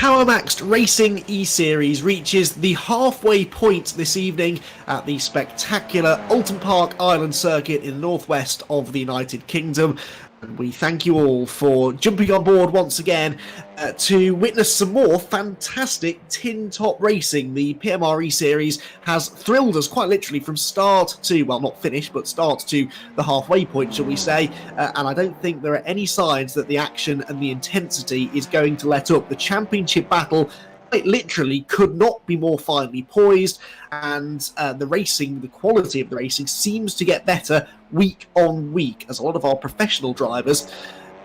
PowerMaxed Racing eSeries reaches the halfway point this evening at the spectacular Oulton Park Island circuit in the northwest of the United Kingdom. And we thank you all for jumping on board once again to witness some more fantastic tin top racing. The PMR eSeries has thrilled us quite literally from start to, well, not finish, but start to the halfway point, shall we say. And I don't think there are any signs that the action and the intensity is going to let up. The championship battle quite literally could not be more finely poised, and the quality of the racing seems to get better week on week as a lot of our professional drivers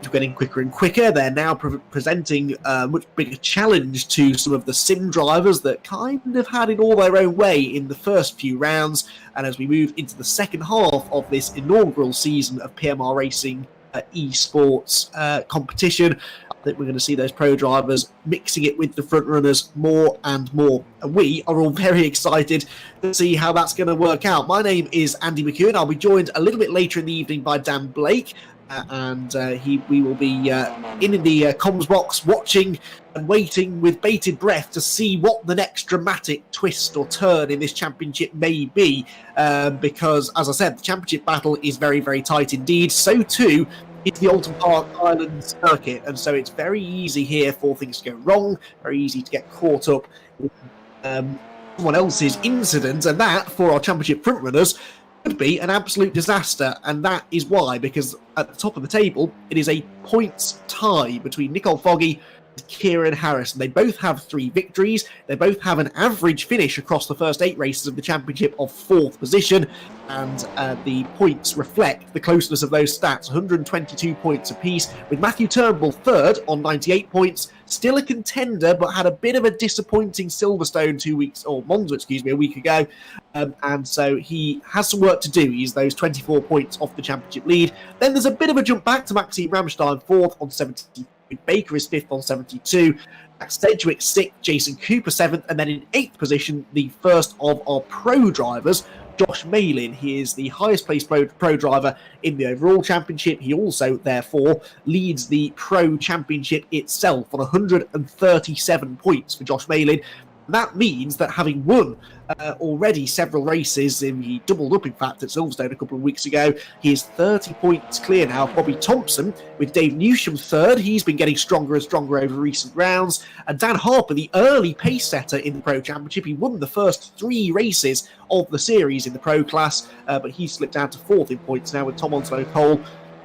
are getting quicker and quicker. They're now presenting a much bigger challenge to some of the sim drivers that kind of had it all their own way in the first few rounds. And as we move into the second half of this inaugural season of PMR Racing esports competition, I think we're going to see those pro drivers mixing it with the front runners more and more. And we are all very excited to see how that's going to work out. My name is Andy McEwen. I'll be joined a little bit later in the evening by Dan Blake, and we will be in the comms box watching and waiting with bated breath to see what the next dramatic twist or turn in this championship may be, because, as I said, the championship battle is very, very tight indeed. So too is the Oulton Park Island circuit, and so it's very easy here for things to go wrong, very easy to get caught up with someone else's incident, and that, for our championship frontrunners, could be an absolute disaster. And that is why, because at the top of the table, it is a points tie between Nicole Foggy and Kieran Harrison. They both have 3 victories. They both have an average finish across the first 8 races of the championship of 4th position, and the points reflect the closeness of those stats. 122 points apiece, with Matthew Turnbull third on 98 points, still a contender, but had a bit of a disappointing Silverstone Monza, a week ago, and so he has some work to do. He's those 24 points off the championship lead. Then there's a bit of a jump back to Maxime Ramstein, 4th on 70. Baker is 5th on 72. Sedgwick 6th, Jason Cooper 7th, and then in 8th position, the first of our pro drivers, Josh Malin. He is the highest placed pro driver in the overall championship. He also, therefore, leads the pro championship itself on 137 points for Josh Malin. That means that, having won already several races, he doubled up, in fact, at Silverstone a couple of weeks ago, he is 30 points clear now. Bobby Thompson, with Dave Newsham third, he's been getting stronger and stronger over recent rounds. And Dan Harper, the early pace setter in the Pro Championship, he won the first 3 races of the series in the Pro class, but he slipped down to 4th in points now, with Tom Onslow Cole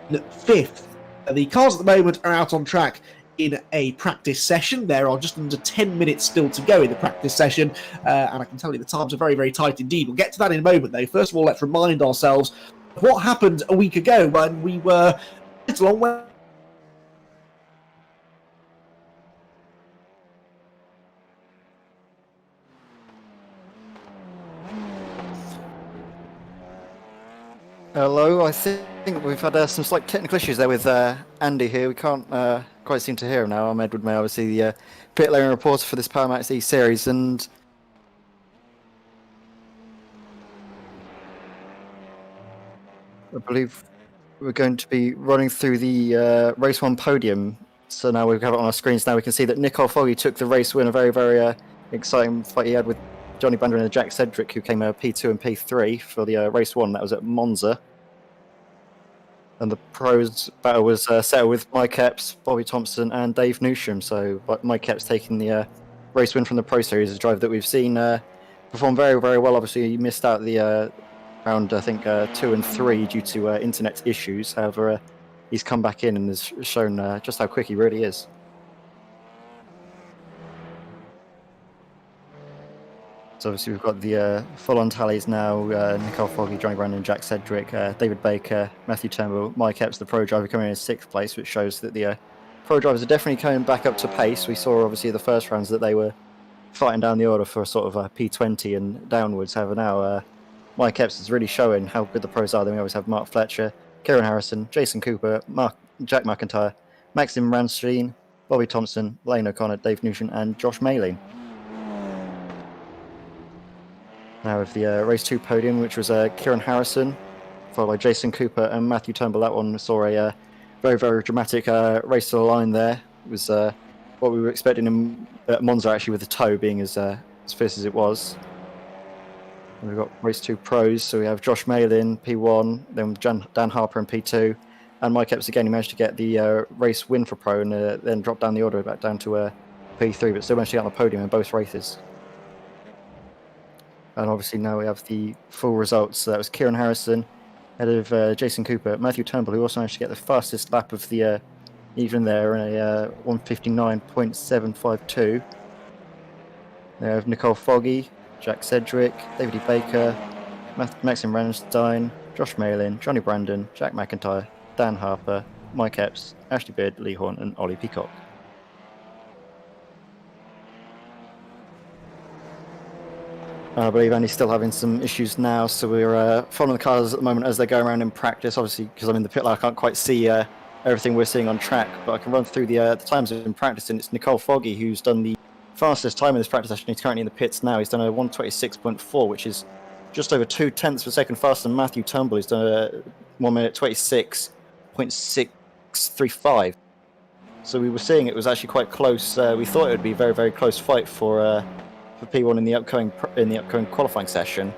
in 5th. The cars at the moment are out on track in a practice session. There are just under 10 minutes still to go in the practice session, and I can tell you the times are very, very tight indeed. We'll get to that in a moment, though. First of all, let's remind ourselves of what happened a week ago when we were a long way. Hello, I think we've had some slight technical issues there with Andy here. We can't quite seem to hear him now. I'm Edward May, obviously the pit lane reporter for this PowerMaxed eSeries, and I believe we're going to be running through the race 1 podium. So now we have it on our screens. Now we can see that Nicole Foggy took the race win, a very, very exciting fight he had with Johnny Bander and Jack Sedgwick, who came P2 and P3 for the race 1. That was at Monza. And the pros battle was settled with Mike Epps, Bobby Thompson, and Dave Newsham. So Mike Epps taking the race win from the Pro Series, a driver that we've seen perform very, very well. Obviously, he missed out the round, I think, 2 and 3 due to internet issues. However, he's come back in and has shown just how quick he really is. So obviously we've got the full-on tallies now. Nicole Foggy, Johnny Brandon, Jack Sedgwick, David Baker, Matthew Turnbull, Mike Epps, the pro driver, coming in 6th place, which shows that the pro drivers are definitely coming back up to pace. We saw obviously the first rounds that they were fighting down the order for sort of a P20 and downwards. However, now Mike Epps is really showing how good the pros are. Then we always have Mark Fletcher, Kieran Harrison, Jason Cooper, Jack McIntyre, Maxim Ranstein, Bobby Thompson, Lane O'Connor, Dave Newsham, and Josh Malin. Now with the race 2 podium, which was Kieran Harrison, followed by Jason Cooper and Matthew Turnbull. That one saw a very, very dramatic race to the line there. It was what we were expecting in Monza, actually, with the toe being as fierce as it was. And we've got race 2 pros, so we have Josh Malin, P1, then Dan Harper in P2, and Mike Epps again. He managed to get the race win for pro, and then dropped down the order back down to P3, but still managed to get on the podium in both races. And obviously now we have the full results. So that was Kieran Harrison ahead of Jason Cooper, Matthew Turnbull, who also managed to get the fastest lap of the evening there in a 1:59.752. They have Nicole Foggy, Jack Sedgwick, David E. Baker, Maxim Ranstein, Josh Malin, Johnny Brandon, Jack McIntyre, Dan Harper, Mike Epps, Ashley Beard, Lee Horn, and Ollie Peacock. I believe Andy's still having some issues now, so we're following the cars at the moment as they go around in practice. Obviously, because I'm in the pit lane, I can't quite see everything we're seeing on track, but I can run through the times in practice, and it's Nicole Foggy who's done the fastest time in this practice session. He's currently in the pits now. He's done a 1:26.4, which is just over 0.2 of a second faster than Matthew Turnbull. He's done a 1:26.635. So we were seeing it was actually quite close. We thought it would be a very, very close fight for P1 in the upcoming qualifying session.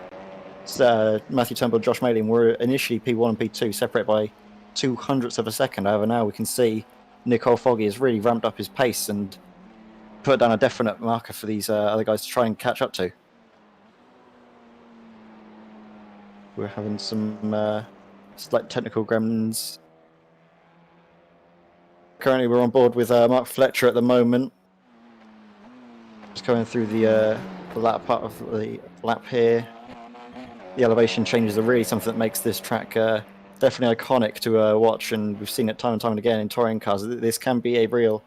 So, Matthew Turnbull and Josh Malin were initially P1 and P2, separated by 0.02 of a second. However, now we can see Nicole Foggy has really ramped up his pace and put down a definite marker for these other guys to try and catch up to. We're having some slight technical gremlins. Currently, we're on board with Mark Fletcher at the moment. Just going through the latter part of the lap here. The elevation changes are really something that makes this track definitely iconic to watch, and we've seen it time and time again in touring cars. This can be a real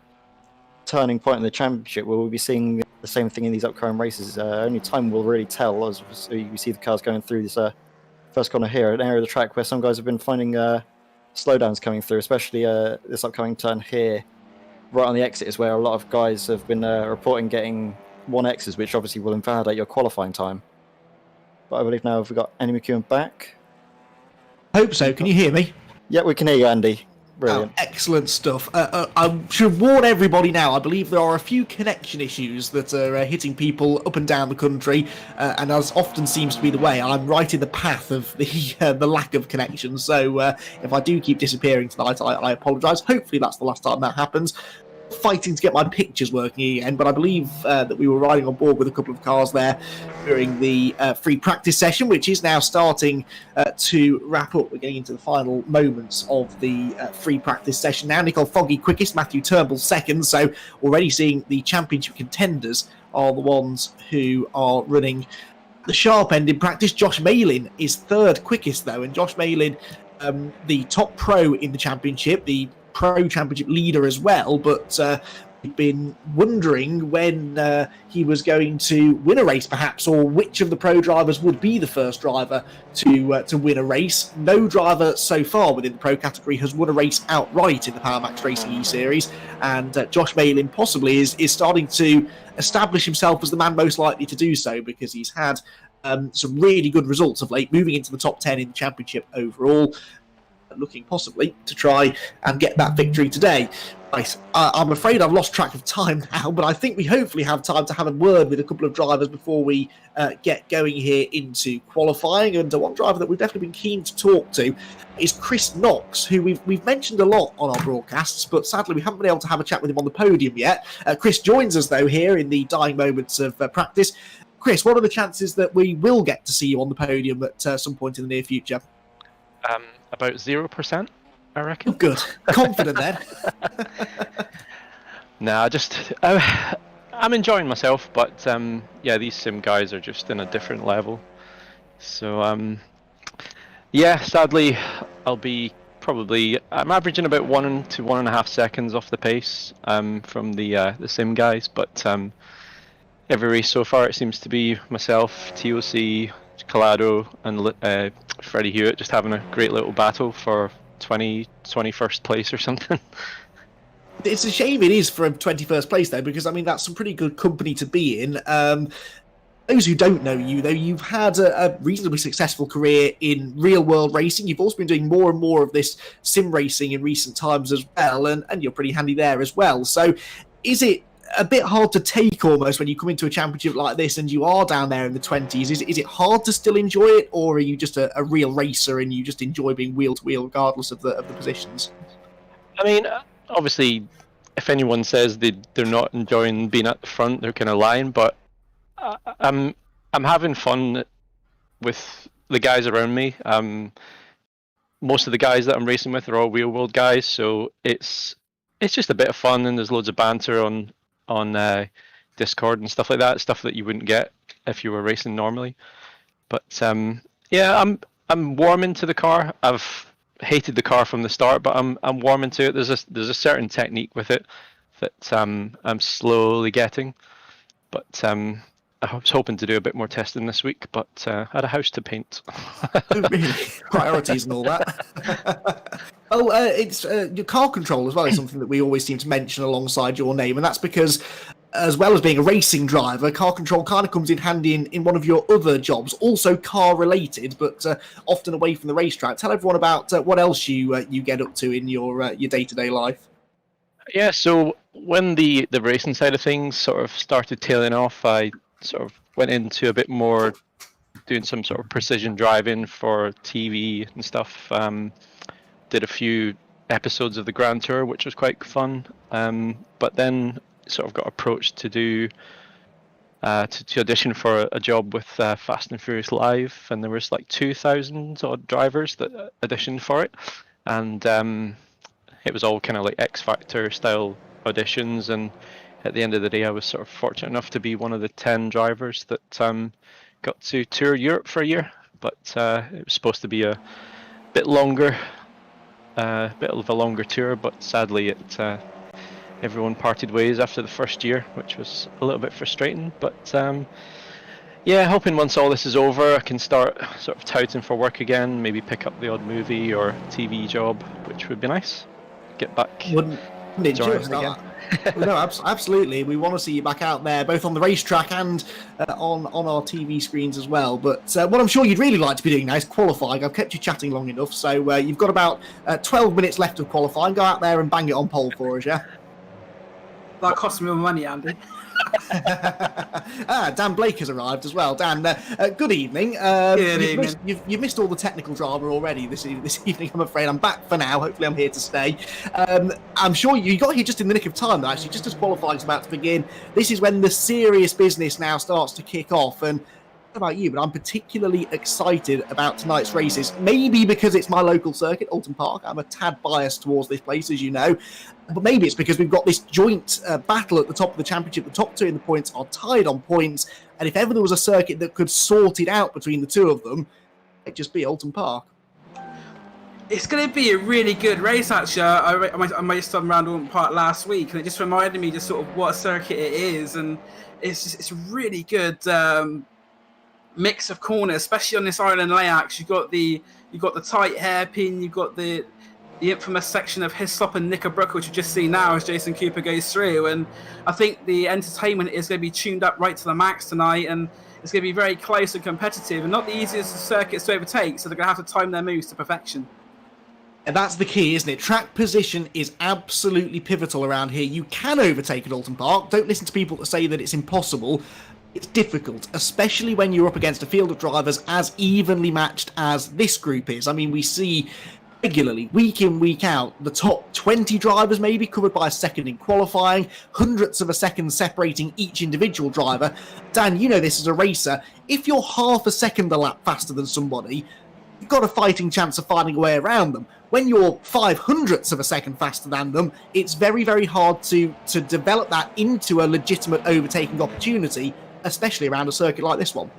turning point in the championship where we'll be seeing the same thing in these upcoming races. Only time will really tell as we see the cars going through this first corner here, an area of the track where some guys have been finding slowdowns coming through, especially this upcoming turn here. Right on the exit is where a lot of guys have been reporting getting 1Xs, which obviously will invalidate your qualifying time. But I believe now we've got Andy McEwen back. Hope so. Can you hear me? Yeah, we can hear you, Andy. Brilliant. Oh, excellent stuff. I should warn everybody now, I believe there are a few connection issues that are hitting people up and down the country, and as often seems to be the way, I'm right in the path of the lack of connection. So if I do keep disappearing tonight, I apologise. Hopefully that's the last time that happens. Fighting to get my pictures working again, but I believe that we were riding on board with a couple of cars there during the free practice session, which is now starting to wrap up. We're getting into the final moments of the free practice session now. Nicole Foggy quickest, Matthew Turnbull second, so already seeing the championship contenders are the ones who are running the sharp end in practice. Josh Malin is third quickest though, and Josh Malin, the top pro in the championship, the pro championship leader as well, but we've been wondering when he was going to win a race perhaps, or which of the pro drivers would be the first driver to win a race. No driver so far within the pro category has won a race outright in the PowerMaxed Racing eSeries, and Josh Malin possibly is starting to establish himself as the man most likely to do so, because he's had some really good results of late, moving into the top 10 in the championship overall, looking possibly to try and get that victory today. Right, I'm afraid I've lost track of time now, but I think we hopefully have time to have a word with a couple of drivers before we get going here into qualifying. And one driver that we've definitely been keen to talk to is Chris Knox, who we've mentioned a lot on our broadcasts, but sadly we haven't been able to have a chat with him on the podium yet. Chris joins us though here in the dying moments of practice. Chris, what are the chances that we will get to see you on the podium at some point in the near future? About 0%, I reckon. Oh, good. Confident then. Nah, I'm enjoying myself, but yeah, these sim guys are just in a different level. So yeah, sadly, I'm averaging about 1 to 1.5 seconds off the pace from the sim guys, but every race so far it seems to be myself, TOC, Collado and Freddie Hewitt just having a great little battle for 21st place or something. It's a shame it is for a 21st place though, because I mean that's some pretty good company to be in. Those who don't know you though, you've had a reasonably successful career in real world racing. You've also been doing more and more of this sim racing in recent times as well, and you're pretty handy there as well. So is it a bit hard to take almost when you come into a championship like this and you are down there in the 20s? Is it hard to still enjoy it, or are you just a real racer and you just enjoy being wheel to wheel regardless of the positions? I mean, obviously, if anyone says they're not enjoying being at the front, they're kind of lying. But I'm having fun with the guys around me. Most of the guys that I'm racing with are all real world guys, so it's just a bit of fun, and there's loads of banter on Discord and stuff like that, stuff that you wouldn't get if you were racing normally. But yeah, I'm warming to the car. I've hated the car from the start, but I'm warming to it. There's a certain technique with it that I'm slowly getting, but I was hoping to do a bit more testing this week, but I had a house to paint. Really? Priorities and all that. Oh, it's your car control as well is something that we always seem to mention alongside your name, and that's because, as well as being a racing driver, car control kind of comes in handy in one of your other jobs, also car related, but often away from the racetrack. Tell everyone about what else you get up to in your day-to-day life. Yeah, so when the racing side of things sort of started tailing off, I sort of went into a bit more doing some sort of precision driving for TV and stuff. Did a few episodes of the Grand Tour, which was quite fun. But then sort of got approached to do to audition for a job with Fast and Furious Live, and there was like 2,000 odd drivers that auditioned for it, and it was all kind of like X Factor style auditions, and at the end of the day I was sort of fortunate enough to be one of the 10 drivers that got to tour Europe for a year, but it was supposed to be a bit longer, bit of a longer tour, but sadly everyone parted ways after the first year, which was a little bit frustrating. But yeah, hoping once all this is over I can start sort of touting for work again, maybe pick up the odd movie or TV job, which would be nice. Get back Wouldn't it just again. No, absolutely. We want to see you back out there, both on the racetrack and on our TV screens as well. But what I'm sure you'd really like to be doing now is qualifying. I've kept you chatting long enough, so you've got about 12 minutes left of qualifying. Go out there and bang it on pole for us, yeah? That cost me more money, Andy. Dan Blake has arrived as well. Dan, good evening. Good evening. You've missed all the technical drama already this evening, I'm afraid. I'm back for now. Hopefully I'm here to stay. I'm sure you got here just in the nick of time, though, actually, just as qualifying's about to begin. This is when the serious business now starts to kick off, and I don't know about you, but I'm particularly excited about tonight's races. Maybe because it's my local circuit, Oulton Park. I'm a tad biased towards this place, as you know. But maybe it's because we've got this joint battle at the top of the championship. The top two in the points are tied on points. And if ever there was a circuit that could sort it out between the two of them, it'd just be Oulton Park. It's going to be a really good race, actually. I raced on around Oulton Park last week, and it just reminded me just sort of what circuit it is. And it's a really good mix of corners, especially on this island layout. You've got the tight hairpin, you've got the infamous section of Hislop and Knickerbrook, which you just see now as Jason Cooper goes through. And I think the entertainment is going to be tuned up right to the max tonight, and it's going to be very close and competitive, and not the easiest of circuits to overtake, so they're going to have to time their moves to perfection. And that's the key, isn't it? Track position is absolutely pivotal around here. You can overtake at Oulton Park. Don't listen to people that say that it's impossible. It's difficult, especially when you're up against a field of drivers as evenly matched as this group is. I mean, we see regularly, week in, week out, the top 20 drivers maybe covered by a second in qualifying, hundredths of a second separating each individual driver. Dan, you know this as a racer. If you're half a second a lap faster than somebody, you've got a fighting chance of finding a way around them. When you're 500ths of a second faster than them, it's very, very hard to develop that into a legitimate overtaking opportunity, especially around a circuit like this one.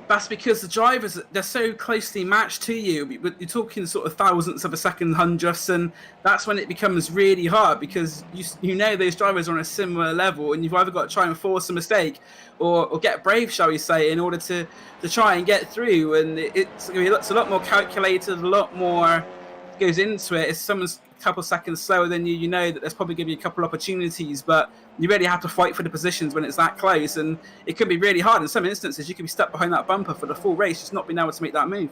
That's because the drivers, they're so closely matched to you. You're talking sort of thousandths of a second, hundredths, and that's when it becomes really hard, because you know those drivers are on a similar level, and you've either got to try and force a mistake or get brave, shall we say, in order to try and get through. And it's a lot more calculated, a lot more goes into it. If someone's a couple seconds slower than you, you know that there's probably going to be a couple opportunities, but you really have to fight for the positions when it's that close, and it can be really hard. In some instances, you could be stuck behind that bumper for the full race, just not being able to make that move.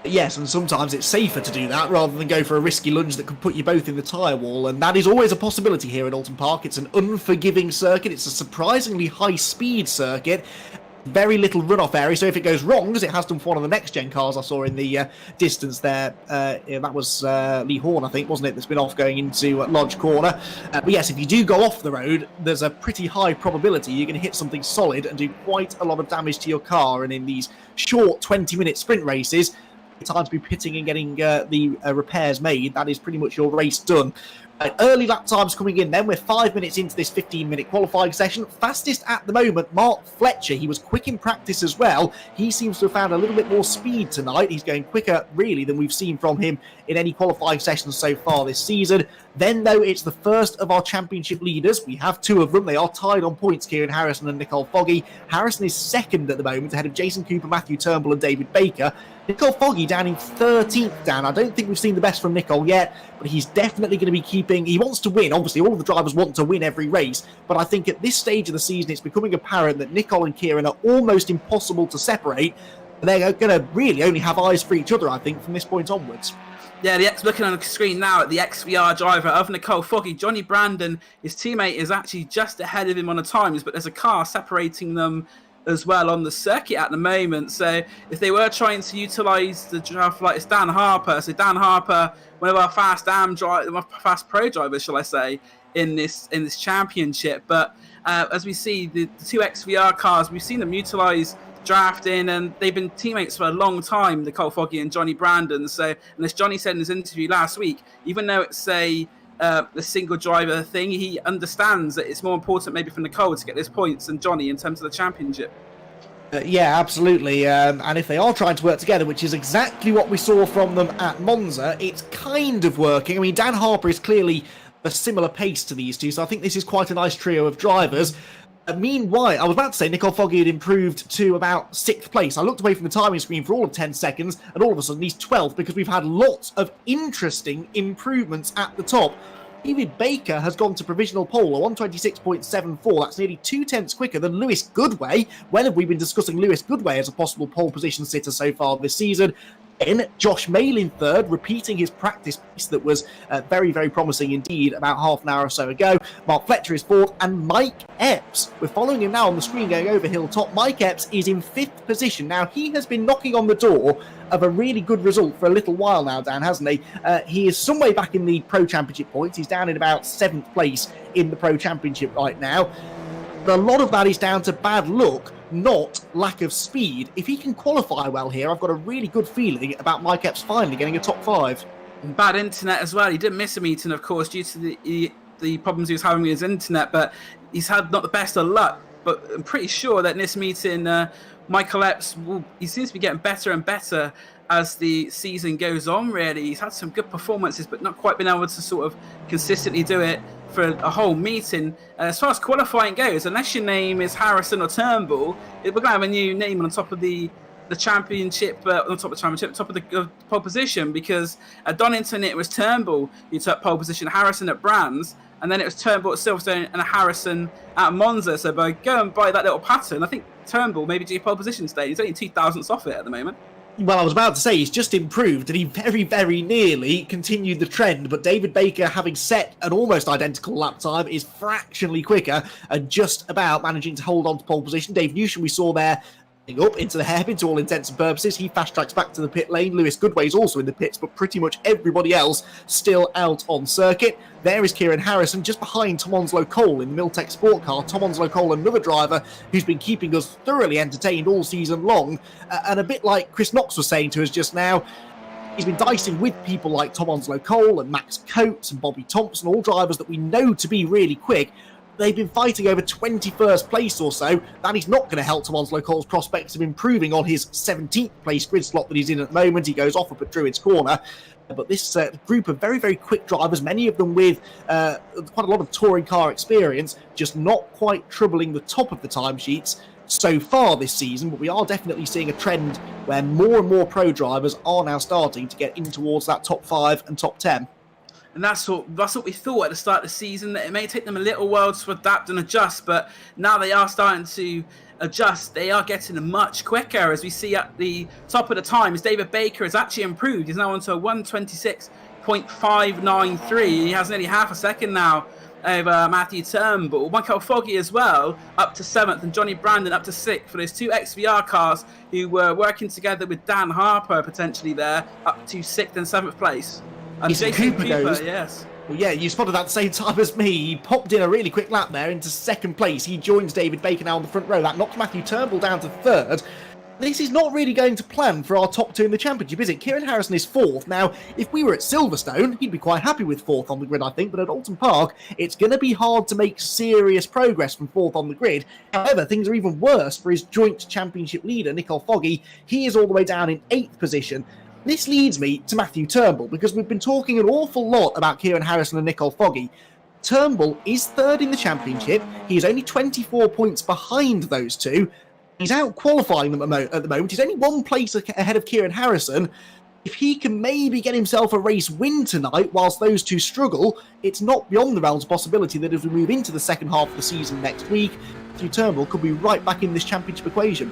Yes, and sometimes it's safer to do that rather than go for a risky lunge that could put you both in the tyre wall, and that is always a possibility here at Oulton Park. It's an unforgiving circuit, it's a surprisingly high-speed circuit, very little runoff area, so if it goes wrong, as it has done for one of the next-gen cars I saw in the distance there, that was Lee Horn, I think, wasn't it, that's been off going into Lodge Corner. But yes, if you do go off the road, there's a pretty high probability you're going to hit something solid and do quite a lot of damage to your car, and in these short 20-minute sprint races, time to be pitting and getting the repairs made, that is pretty much your race done. Early lap times coming in then. We're 5 minutes into this 15-minute qualifying session. Fastest at the moment, Mark Fletcher. He was quick in practice as well. He seems to have found a little bit more speed tonight. He's going quicker, really, than we've seen from him in any qualifying sessions so far this season. Then, though, it's the first of our championship leaders. We have two of them. They are tied on points, Kieran Harrison and Nicole Foggy. Harrison is second at the moment, ahead of Jason Cooper, Matthew Turnbull and David Baker. Nicole Foggy down in 13th down. I don't think we've seen the best from Nicole yet, but he's definitely going to be keeping... He wants to win. Obviously, all of the drivers want to win every race, but I think at this stage of the season, it's becoming apparent that Nicole and Kieran are almost impossible to separate. They're going to really only have eyes for each other, I think, from this point onwards. Yeah, looking on the screen now at the XVR driver of Nicole Foggy, Johnny Brandon, his teammate is actually just ahead of him on the times, but there's a car separating them as well on the circuit at the moment. So if they were trying to utilise the draft, like it's Dan Harper. So Dan Harper, one of our fast pro drivers, shall I say, in this championship. But as we see the two XVR cars, we've seen them utilise drafting, and they've been teammates for a long time, Nicole Foggy and Johnny Brandon. So, and as Johnny said in his interview last week, even though it's the single driver thing, he understands that it's more important maybe for Nicole to get those points than Johnny in terms of the championship. Yeah, absolutely. And if they are trying to work together, which is exactly what we saw from them at Monza, it's kind of working. I mean, Dan Harper is clearly a similar pace to these two, so I think this is quite a nice trio of drivers. Meanwhile, I was about to say Nicole Foggy had improved to about 6th place. I looked away from the timing screen for all of 10 seconds, and all of a sudden he's 12th because we've had lots of interesting improvements at the top. David Baker has gone to provisional pole, a 126.74. That's nearly 2/10 quicker than Lewis Goodway. When have we been discussing Lewis Goodway as a possible pole position sitter so far this season? In Josh Malin third, repeating his practice pace that was very, very promising indeed about half an hour or so ago. Mark Fletcher is fourth, and Mike Epps, we're following him now on the screen going over hilltop. Mike Epps is in 5th position. Now, he has been knocking on the door of a really good result for a little while now, Dan, hasn't he? He is some way back in the Pro Championship points. He's down in about 7th place in the Pro Championship right now. But a lot of that is down to bad luck, not lack of speed. If he can qualify well here, I've got a really good feeling about Mike Epps finally getting a top 5. And bad internet as well. He did miss a meeting, of course, due to the problems he was having with his internet, but he's had not the best of luck. But I'm pretty sure that in this meeting, Michael Epps, he seems to be getting better and better as the season goes on, really. He's had some good performances, but not quite been able to sort of consistently do it for a whole meeting. As far as qualifying goes, unless your name is Harrison or Turnbull, we're going to have a new name on top of the championship, top of the pole position, because at Donington it was Turnbull who took pole position, Harrison at Brands, and then it was Turnbull at Silverstone and Harrison at Monza. So by going by that little pattern, I think Turnbull maybe do pole position today. He's only 2,000ths off it at the moment. Well, I was about to say he's just improved, and he very, very nearly continued the trend, but David Baker, having set an almost identical lap time, is fractionally quicker and just about managing to hold on to pole position. Dave Newsham, we saw there, up into the hairpin to all intents and purposes. He fast tracks back to the pit lane. Lewis Goodway is also in the pits, but pretty much everybody else still out on circuit. There is Kieran Harrison just behind Tom Onslow Cole in the Miltech Sport Car. Tom Onslow Cole, another driver who's been keeping us thoroughly entertained all season long. And a bit like Chris Knox was saying to us just now, he's been dicing with people like Tom Onslow Cole and Max Coates and Bobby Thompson, all drivers that we know to be really quick. They've been fighting over 21st place or so. That is not going to help Tom Onslow Cole's prospects of improving on his 17th place grid slot that he's in at the moment. He goes off up at Druids Corner. But this group of very, very quick drivers, many of them with quite a lot of touring car experience, just not quite troubling the top of the timesheets so far this season. But we are definitely seeing a trend where more and more pro drivers are now starting to get in towards that top 5 and top 10. And that's what we thought at the start of the season, that it may take them a little while to adapt and adjust, but now they are starting to adjust, they are getting much quicker. As we see at the top of the times, David Baker has actually improved. He's now onto a 1:26.593. He has nearly half a second now over Matthew Turnbull. Michael Foggy as well, up to 7th, and Johnny Brandon up to 6th for those two XVR cars who were working together with Dan Harper potentially there, up to 6th and 7th place. And Jason Cooper goes. Yes. Well, yeah, you spotted that at the same time as me. He popped in a really quick lap there into 2nd place. He joins David Baker now on the front row. That knocks Matthew Turnbull down to 3rd. This is not really going to plan for our top 2 in the championship, is it? Kieran Harrison is 4th. Now, if we were at Silverstone, he'd be quite happy with 4th on the grid, I think. But at Oulton Park, it's going to be hard to make serious progress from 4th on the grid. However, things are even worse for his joint championship leader, Nicole Foggy. He is all the way down in 8th position. This leads me to Matthew Turnbull, because we've been talking an awful lot about Kieran Harrison and Nicole Foggy. Turnbull is 3rd in the championship. He is only 24 points behind those two. He's out qualifying them at the moment. He's only 1 place ahead of Kieran Harrison. If he can maybe get himself a race win tonight whilst those two struggle, it's not beyond the realms of possibility that as we move into the second half of the season next week, Matthew Turnbull could be right back in this championship equation.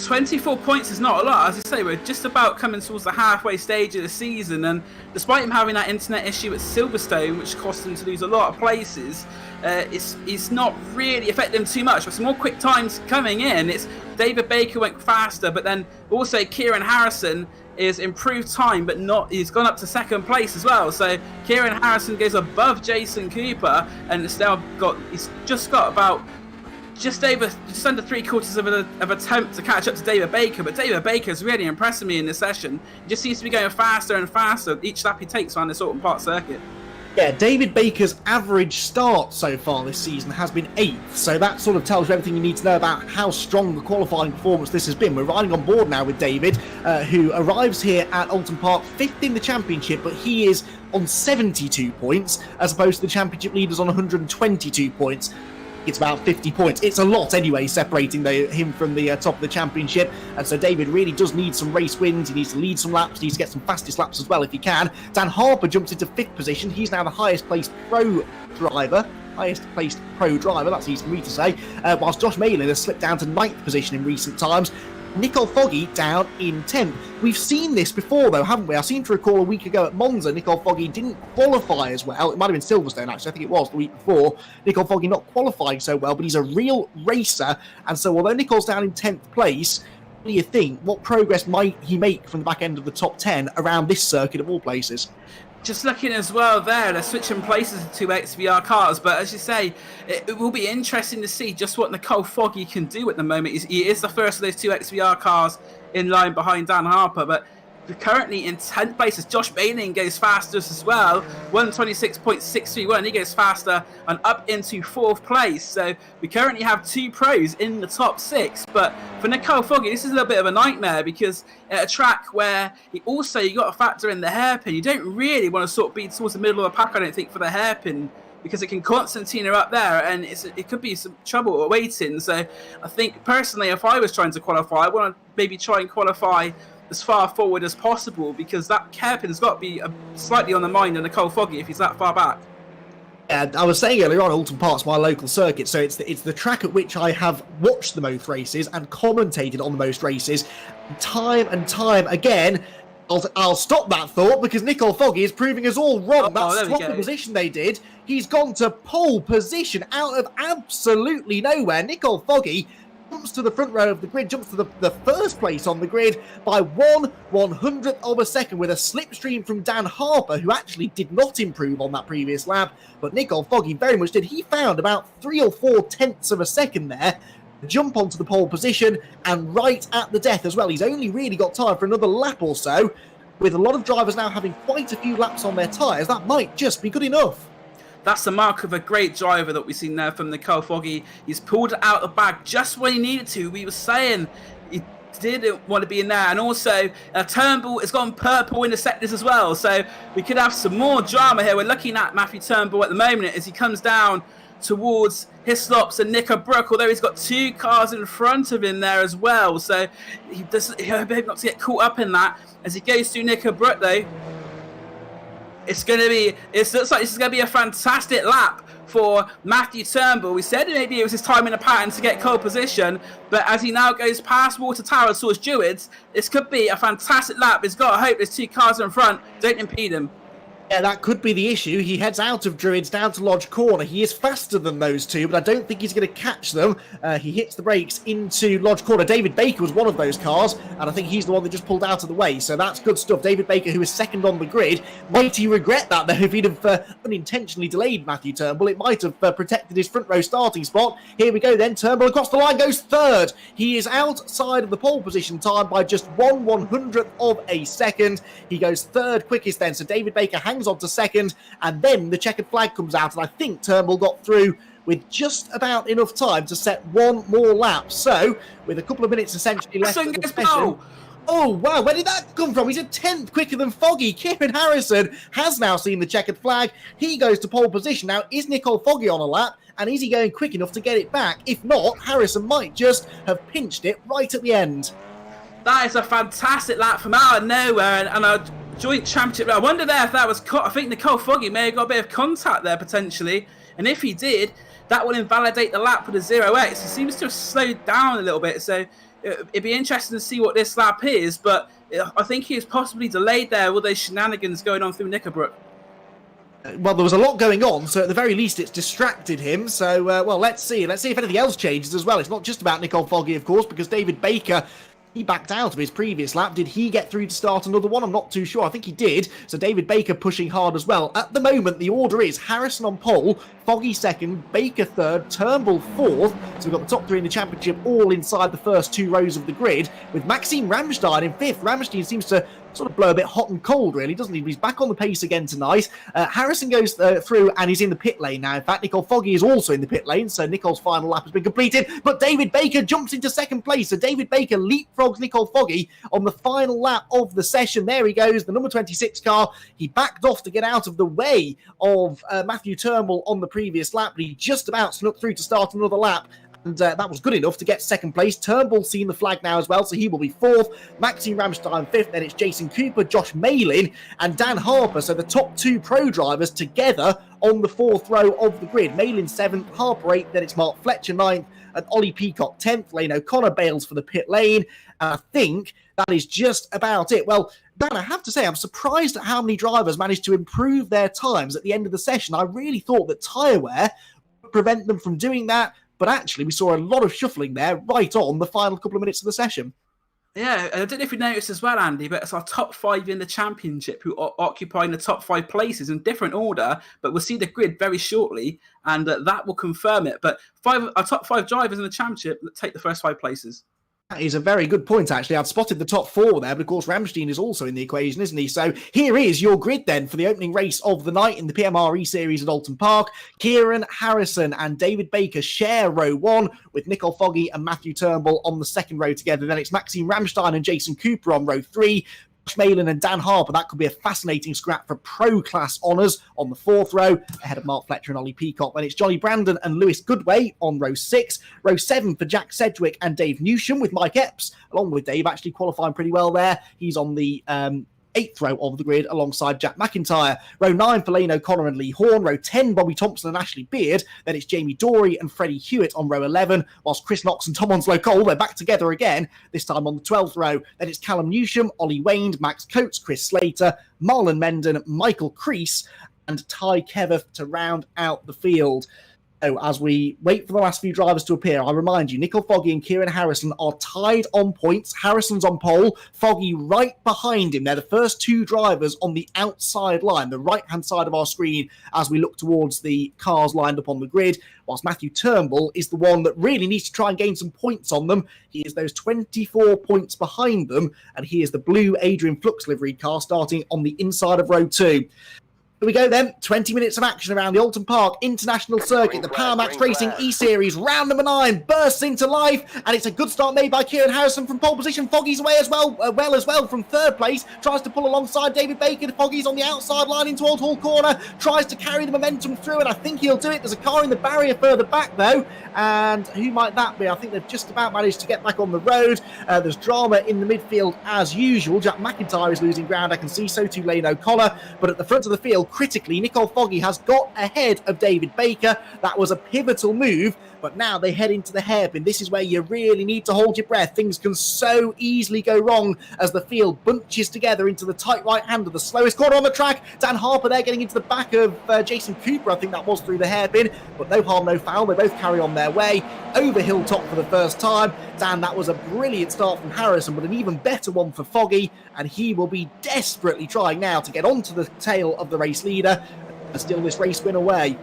24 points is not a lot. As I say, we're just about coming towards the halfway stage of the season, and despite him having that internet issue at Silverstone, which cost him to lose a lot of places, it's not really affecting him too much. With some more quick times coming in, it's David Baker went faster, but then also Kieran Harrison is improved time, but he's gone up to 2nd place as well. So Kieran Harrison goes above Jason Cooper, and he's just got about just under 3/4 of an attempt to catch up to David Baker, but David Baker is really impressing me in this session. He just seems to be going faster and faster each lap he takes around this Oulton Park circuit. Yeah, David Baker's average start so far this season has been 8th, so that sort of tells you everything you need to know about how strong the qualifying performance this has been. We're riding on board now with David, who arrives here at Oulton Park 5th in the championship, but he is on 72 points, as opposed to the championship leaders on 122 points. It's about 50 points. It's a lot anyway, separating him from the top of the championship. And so David really does need some race wins. He needs to lead some laps. He needs to get some fastest laps as well if he can. Dan Harper jumps into 5th position. He's now the highest placed pro driver, that's easy for me to say. Whilst Josh Malin has slipped down to 9th position in recent times. Nicole Foggy down in 10th. We've seen this before though, haven't we? I seem to recall a week ago at Monza, Nicole Foggy didn't qualify as well. It might have been Silverstone actually, I think it was the week before. Nicole Foggy not qualifying so well, but he's a real racer. And so although Nicole's down in 10th place, what do you think? What progress might he make from the back end of the top 10 around this circuit of all places? Just looking as well there, they're switching places to 2 XVR cars, but as you say, it will be interesting to see just what Nicole Foggy can do at the moment. He is the first of those 2 XVR cars in line behind Dan Harper, but currently in 10th place as Josh Bailey goes faster as well, 1:26.631. He goes faster and up into 4th place. So we currently have 2 pros in the top 6. But for Nicole Foggy, this is a little bit of a nightmare because at a track where you got to factor in the hairpin, you don't really want to sort of be towards the middle of the pack, I don't think, for the hairpin, because it can Constantina up there and it could be some trouble waiting. So I think personally, if I was trying to qualify, I want to maybe try and qualify as far forward as possible, because that hairpin's got to be slightly on the mind of Nicole Foggy if he's that far back. Yeah, I was saying earlier on, Oulton Park's my local circuit, so it's the track at which I have watched the most races and commentated on the most races. Time and time again, I'll stop that thought because Nicole Foggy is proving us all wrong. That swap of position they did, he's gone to pole position out of absolutely nowhere. Nicole Foggy jumps to the front row of the grid, jumps to the first place on the grid by 1/100th of a second with a slipstream from Dan Harper, who actually did not improve on that previous lap, but Nicole Foggy very much did. He found about 3 or 4 tenths of a second there, jump onto the pole position, and right at the death as well. He's only really got time for another lap or so. With a lot of drivers now having quite a few laps on their tyres, that might just be good enough. That's the mark of a great driver that we've seen there from Nicole Foggy. He's pulled it out of the bag just when he needed to. We were saying he didn't want to be in there. And also, Turnbull has gone purple in the sectors as well. So we could have some more drama here. We're looking at Matthew Turnbull at the moment as he comes down towards Hislops and Nico Brook, although he's got 2 cars in front of him there as well. So he doesn't hope not to get caught up in that. As he goes through Nico Brook, though, It looks like this is going to be a fantastic lap for Matthew Turnbull. We said maybe it was his time in the pattern to get pole position, but as he now goes past Water Tower towards Druids, this could be a fantastic lap. He's got to hope there's 2 cars in front don't impede him. Yeah, that could be the issue. He heads out of Druids down to Lodge Corner. He is faster than those two, but I don't think he's going to catch them. He hits the brakes into Lodge Corner. David Baker was one of those cars, and I think he's the one that just pulled out of the way. So that's good stuff. David Baker, who is second on the grid. Might he regret that, though, if he'd have unintentionally delayed Matthew Turnbull? It might have protected his front row starting spot. Here we go then. Turnbull across the line goes third. He is outside of the pole position time by just 1/100th of a second. He goes third quickest then. So David Baker hangs on to second, and then the checkered flag comes out, and I think Turnbull got through with just about enough time to set one more lap. So, with a couple of minutes essentially left in the session... Oh, wow, where did that come from? He's a 10th quicker than Foggy. Kieran Harrison has now seen the checkered flag. He goes to pole position. Now, is Nicole Foggy on a lap? And is he going quick enough to get it back? If not, Harrison might just have pinched it right at the end. That is a fantastic lap from out of nowhere, and a joint championship. I wonder there if that was I think Nicole Foggy may have got a bit of contact there potentially, and if he did, that will invalidate the lap for the 0x. He seems to have slowed down a little bit, so it'd be interesting to see what this lap is, but I think he was possibly delayed there with those shenanigans going on through Knickerbrook. Well, there was a lot going on, so at the very least it's distracted him. So, well, let's see if anything else changes as well. It's not just about Nicole Foggy, of course, because David Baker... he backed out of his previous lap. Did he get through to start another one? I'm not too sure. I think he did. So David Baker pushing hard as well. At the moment, the order is Harrison on pole, Foggy second, Baker third, Turnbull fourth. So we've got the top 3 in the championship all inside the first 2 rows of the grid, with Maxime Ramstein in 5th. Ramstein seems to sort of blow a bit hot and cold, really, doesn't he? He's back on the pace again tonight. Harrison goes through and he's in the pit lane now. In fact, Nicole Foggy is also in the pit lane, so Nicole's final lap has been completed, but David Baker jumps into second place. So David Baker leapfrogs Nicole Foggy on the final lap of the session. There he goes, the number 26 car. He backed off to get out of the way of Matthew Turnbull on the previous lap, but he just about snuck through to start another lap. And that was good enough to get second place. Turnbull's seen the flag now as well, so he will be 4th. Maxime Ramstein 5th, then it's Jason Cooper, Josh Malin, and Dan Harper. So the top 2 pro drivers together on the 4th row of the grid. Malin 7th, Harper 8th, then it's Mark Fletcher 9th, and Ollie Peacock 10th. Lane O'Connor bails for the pit lane. And I think that is just about it. Well, Dan, I have to say, I'm surprised at how many drivers managed to improve their times at the end of the session. I really thought that tyre wear would prevent them from doing that. But actually, we saw a lot of shuffling there right on the final couple of minutes of the session. Yeah, I don't know if you noticed as well, Andy, but it's our top 5 in the championship who are occupying the top 5 places in different order, but we'll see the grid very shortly, and that will confirm it. But our top 5 drivers in the championship take the first 5 places. That is a very good point, actually. I'd spotted the top 4 there, but of course Ramstein is also in the equation, isn't he? So here is your grid then for the opening race of the night in the PMR eSeries at Oulton Park. Kieran Harrison and David Baker share row 1 with Nicole Foggy and Matthew Turnbull on the second row together. Then it's Maxime Ramstein and Jason Cooper on row 3. Malin and Dan Harper. That could be a fascinating scrap for pro class honours on the 4th row, ahead of Mark Fletcher and Ollie Peacock. Then it's Johnny Brandon and Lewis Goodway on row 6. Row 7 for Jack Sedgwick and Dave Newsham, with Mike Epps, along with Dave actually qualifying pretty well there. He's on the 8th row of the grid alongside Jack McIntyre. Row 9 for Lane O'Connor and Lee Horn. Row 10, Bobby Thompson and Ashley Beard. Then it's Jamie Dorey and Freddie Hewitt on row 11, whilst Chris Knox and Tom Onslow Cole, they're back together again, this time on the 12th row. Then it's Callum Newsham, Ollie Wayne, Max Coates, Chris Slater, Marlon Menden, Michael Crease, and Ty Keveth to round out the field. So as we wait for the last few drivers to appear, I remind you, Nicole Foggy and Kieran Harrison are tied on points. Harrison's on pole, Foggy right behind him. They're the first 2 drivers on the outside line, the right-hand side of our screen, as we look towards the cars lined up on the grid, whilst Matthew Turnbull is the one that really needs to try and gain some points on them. He is those 24 points behind them, and he is the blue Adrian Flux livery car starting on the inside of row 2. Here we go then, 20 minutes of action around the Oulton Park International Circuit. The PowerMaxed Racing eSeries round number 9 bursts into life, and it's a good start made by Kieran Harrison from pole position. Foggy's away as well, from third place, tries to pull alongside David Baker. Foggy's on the outside line into Old Hall Corner, tries to carry the momentum through, and I think he'll do it. There's a car in the barrier further back though, and who might that be? I think they've just about managed to get back on the road. There's drama in the midfield as usual. Jack McIntyre is losing ground, I can see, so too Lane O'Connor, but at the front of the field, critically, Nicole Foggy has got ahead of David Baker. That was a pivotal move, but now they head into the hairpin. This is where you really need to hold your breath. Things can so easily go wrong as the field bunches together into the tight right hand of the slowest corner on the track. Dan Harper there getting into the back of Jason Cooper, I think that was through the hairpin, but no harm, no foul. They both carry on their way over hilltop for the first time. Dan, that was a brilliant start from Harrison, but an even better one for Foggy, and he will be desperately trying now to get onto the tail of the race leader and steal this race win away.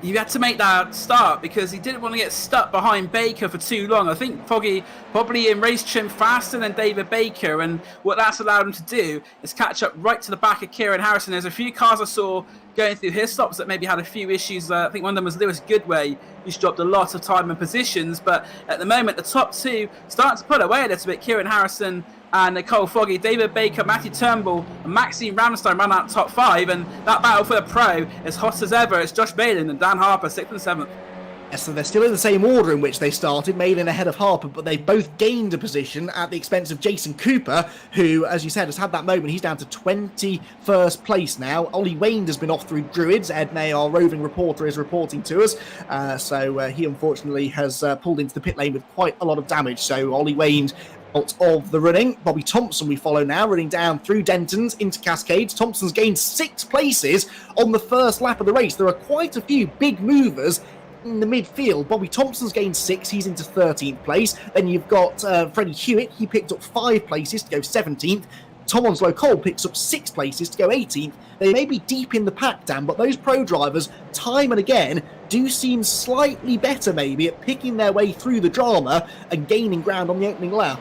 You had to make that start because he didn't want to get stuck behind Baker for too long. I think Foggy probably in race trim faster than David Baker, and what that's allowed him to do is catch up right to the back of Kieran Harrison. There's a few cars I saw going through his stops that maybe had a few issues. I think one of them was Lewis Goodway, who's dropped a lot of time and positions, but at the moment the top two starting to pull away a little bit. Kieran Harrison and Nicole Foggy, David Baker, Matthew Turnbull, and Maxine Ramstein ran out top 5, and that battle for the pro is hot as ever. It's Josh Malin and Dan Harper, 6th and 7th. Yes, so they're still in the same order in which they started, Malin ahead of Harper, but they've both gained a position at the expense of Jason Cooper, who, as you said, has had that moment. He's down to 21st place now. Ollie Wayne has been off through Druids. Ed May, our roving reporter, is reporting to us. So he unfortunately has pulled into the pit lane with quite a lot of damage. So Ollie Wayne out of the running. Bobby Thompson we follow now, running down through Dentons into Cascades. Thompson's gained 6 places on the first lap of the race. There are quite a few big movers in the midfield. Bobby Thompson's gained 6, he's into 13th place. Then you've got Freddie Hewitt, he picked up 5 places to go 17th. Tom Onslow Cole picks up 6 places to go 18th. They may be deep in the pack, Dan, but those pro drivers, time and again, do seem slightly better maybe at picking their way through the drama and gaining ground on the opening lap.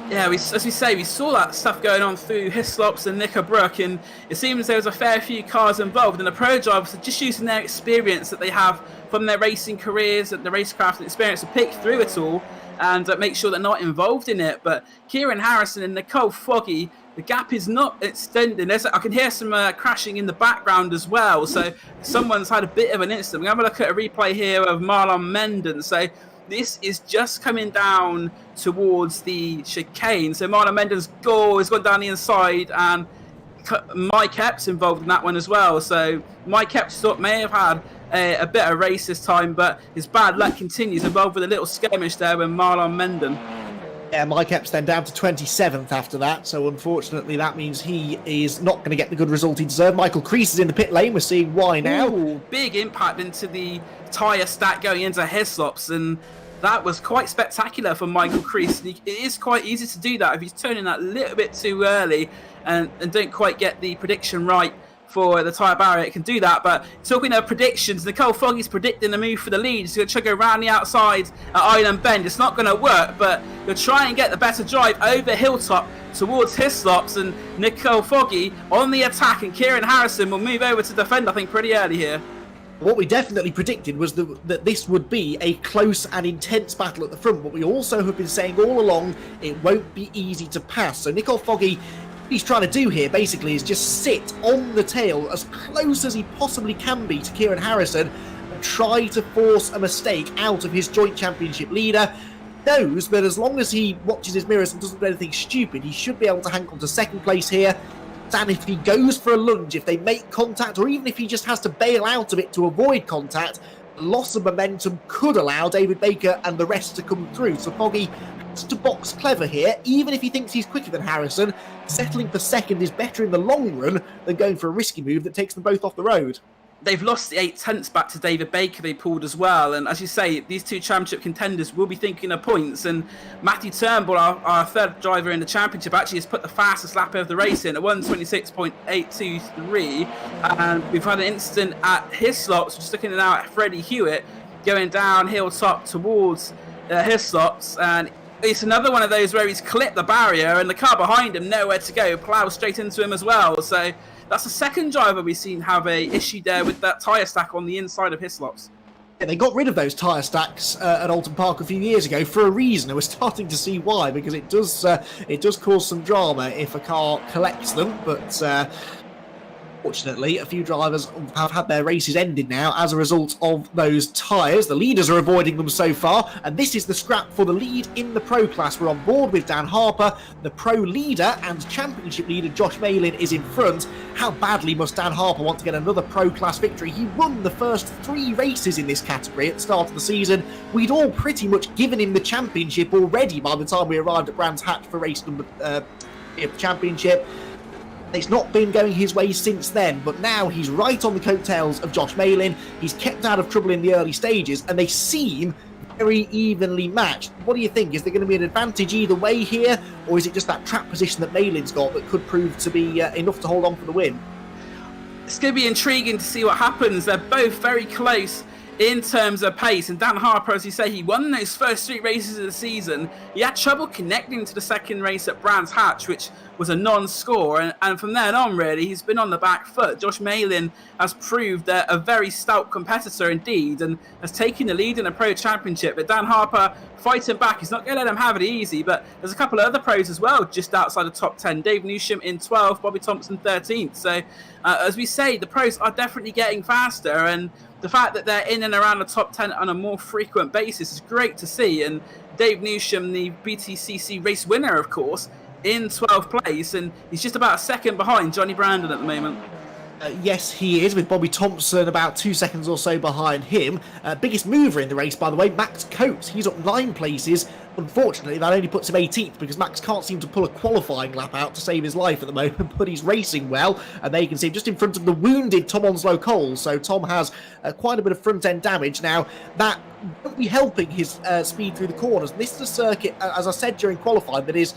Yeah, as we say, we saw that stuff going on through Hislops and Knickerbrook, and it seems there was a fair few cars involved, and the pro drivers are just using their experience that they have from their racing careers and the racecraft experience to pick through it all and make sure they're not involved in it. But Kieran Harrison and Nicole Foggy, the gap is not extending. I can hear some crashing in the background as well, so someone's had a bit of an incident. We're going to have a look at a replay here of Marlon Menden. So this is just coming down towards the chicane. So Marlon Menden's goal has gone down the inside, and Mike Epps involved in that one as well. So Mike Epps may have had a better race this time, but his bad luck continues, involved with a little skirmish there with Marlon Menden. Yeah, Mike Epps then down to 27th after that, so unfortunately that means he is not going to get the good result he deserved. Michael Crease is in the pit lane, we're seeing why now. Ooh, big impact into the tyre stack going into Hislops, and that was quite spectacular for Michael Crease. It is quite easy to do that if he's turning that a little bit too early and don't quite get the prediction right for the tyre barrier. It can do that. But talking of predictions, Nicole Foggy's predicting the move for the lead. She's going to try to go around the outside at Island Bend. It's not going to work, but you'll try and get the better drive over Hilltop towards Hislops, and Nicole Foggy on the attack, and Kieran Harrison will move over to defend, I think, pretty early here. What we definitely predicted was that this would be a close and intense battle at the front, but we also have been saying all along it won't be easy to pass. So Nicole Foggy, what he's trying to do here basically is just sit on the tail as close as he possibly can be to Kieran Harrison and try to force a mistake out of his joint championship leader. Knows that as long as he watches his mirrors and doesn't do anything stupid, he should be able to hang on to second place here. And if he goes for a lunge, if they make contact, or even if he just has to bail out of it to avoid contact, loss of momentum could allow David Baker and the rest to come through. So Foggy has to box clever here, even if he thinks he's quicker than Harrison. Settling for second is better in the long run than going for a risky move that takes them both off the road. They've lost the 8 tenths back to David Baker, they pulled as well. And as you say, these two championship contenders will be thinking of points. And Matthew Turnbull, our third driver in the championship, actually has put the fastest lap of the race in at 1:26.823. And we've had an incident at Hislops, just looking now at Freddie Hewitt, going down hilltop towards Hislops. And It's another one of those where he's clipped the barrier and the car behind him nowhere to go, plows straight into him as well. So that's the second driver we've seen have a issue there with that tyre stack on the inside of Hislops. Yeah, they got rid of those tyre stacks at Oulton Park a few years ago for a reason, and we're starting to see why, because it does cause some drama if a car collects them, but fortunately, a few drivers have had their races ended now as a result of those tyres. The leaders are avoiding them so far, and this is the scrap for the lead in the Pro class. We're on board with Dan Harper. The Pro leader and Championship leader Josh Malin is in front. How badly must Dan Harper want to get another Pro class victory? He won the first 3 races in this category at the start of the season. We'd all pretty much given him the championship already by the time we arrived at Brands Hatch for race number championship. It's not been going his way since then, but now he's right on the coattails of Josh Malin. He's kept out of trouble in the early stages, and they seem very evenly matched. What do you think? Is there going to be an advantage either way here, or is it just that trap position that Malin's got that could prove to be enough to hold on for the win? It's going to be intriguing to see what happens. They're both very close in terms of pace, and Dan Harper, as you say, he won those first 3 races of the season. He had trouble connecting to the second race at Brands Hatch, which was a non-score, and from then on, really, he's been on the back foot. Josh Malin has proved a very stout competitor indeed, and has taken the lead in the Pro Championship. But Dan Harper fighting back. He's not going to let him have it easy, but there's a couple of other pros as well, just outside the top 10. Dave Newsham in 12th, Bobby Thompson 13th. So, as we say, the pros are definitely getting faster, and the fact that they're in and around the top 10 on a more frequent basis is great to see. And Dave Newsham, the BTCC race winner, of course, in 12th place, and he's just about a second behind Johnny Brandon at the moment. Yes, he is, with Bobby Thompson about 2 seconds or so behind him. Biggest mover in the race, by the way, Max Coates. He's up 9 places. Unfortunately, that only puts him 18th because Max can't seem to pull a qualifying lap out to save his life at the moment, but he's racing well, and there you can see him just in front of the wounded Tom Onslow-Cole. So Tom has quite a bit of front-end damage. Now, that won't be helping his speed through the corners. This is a circuit, as I said during qualifying, that is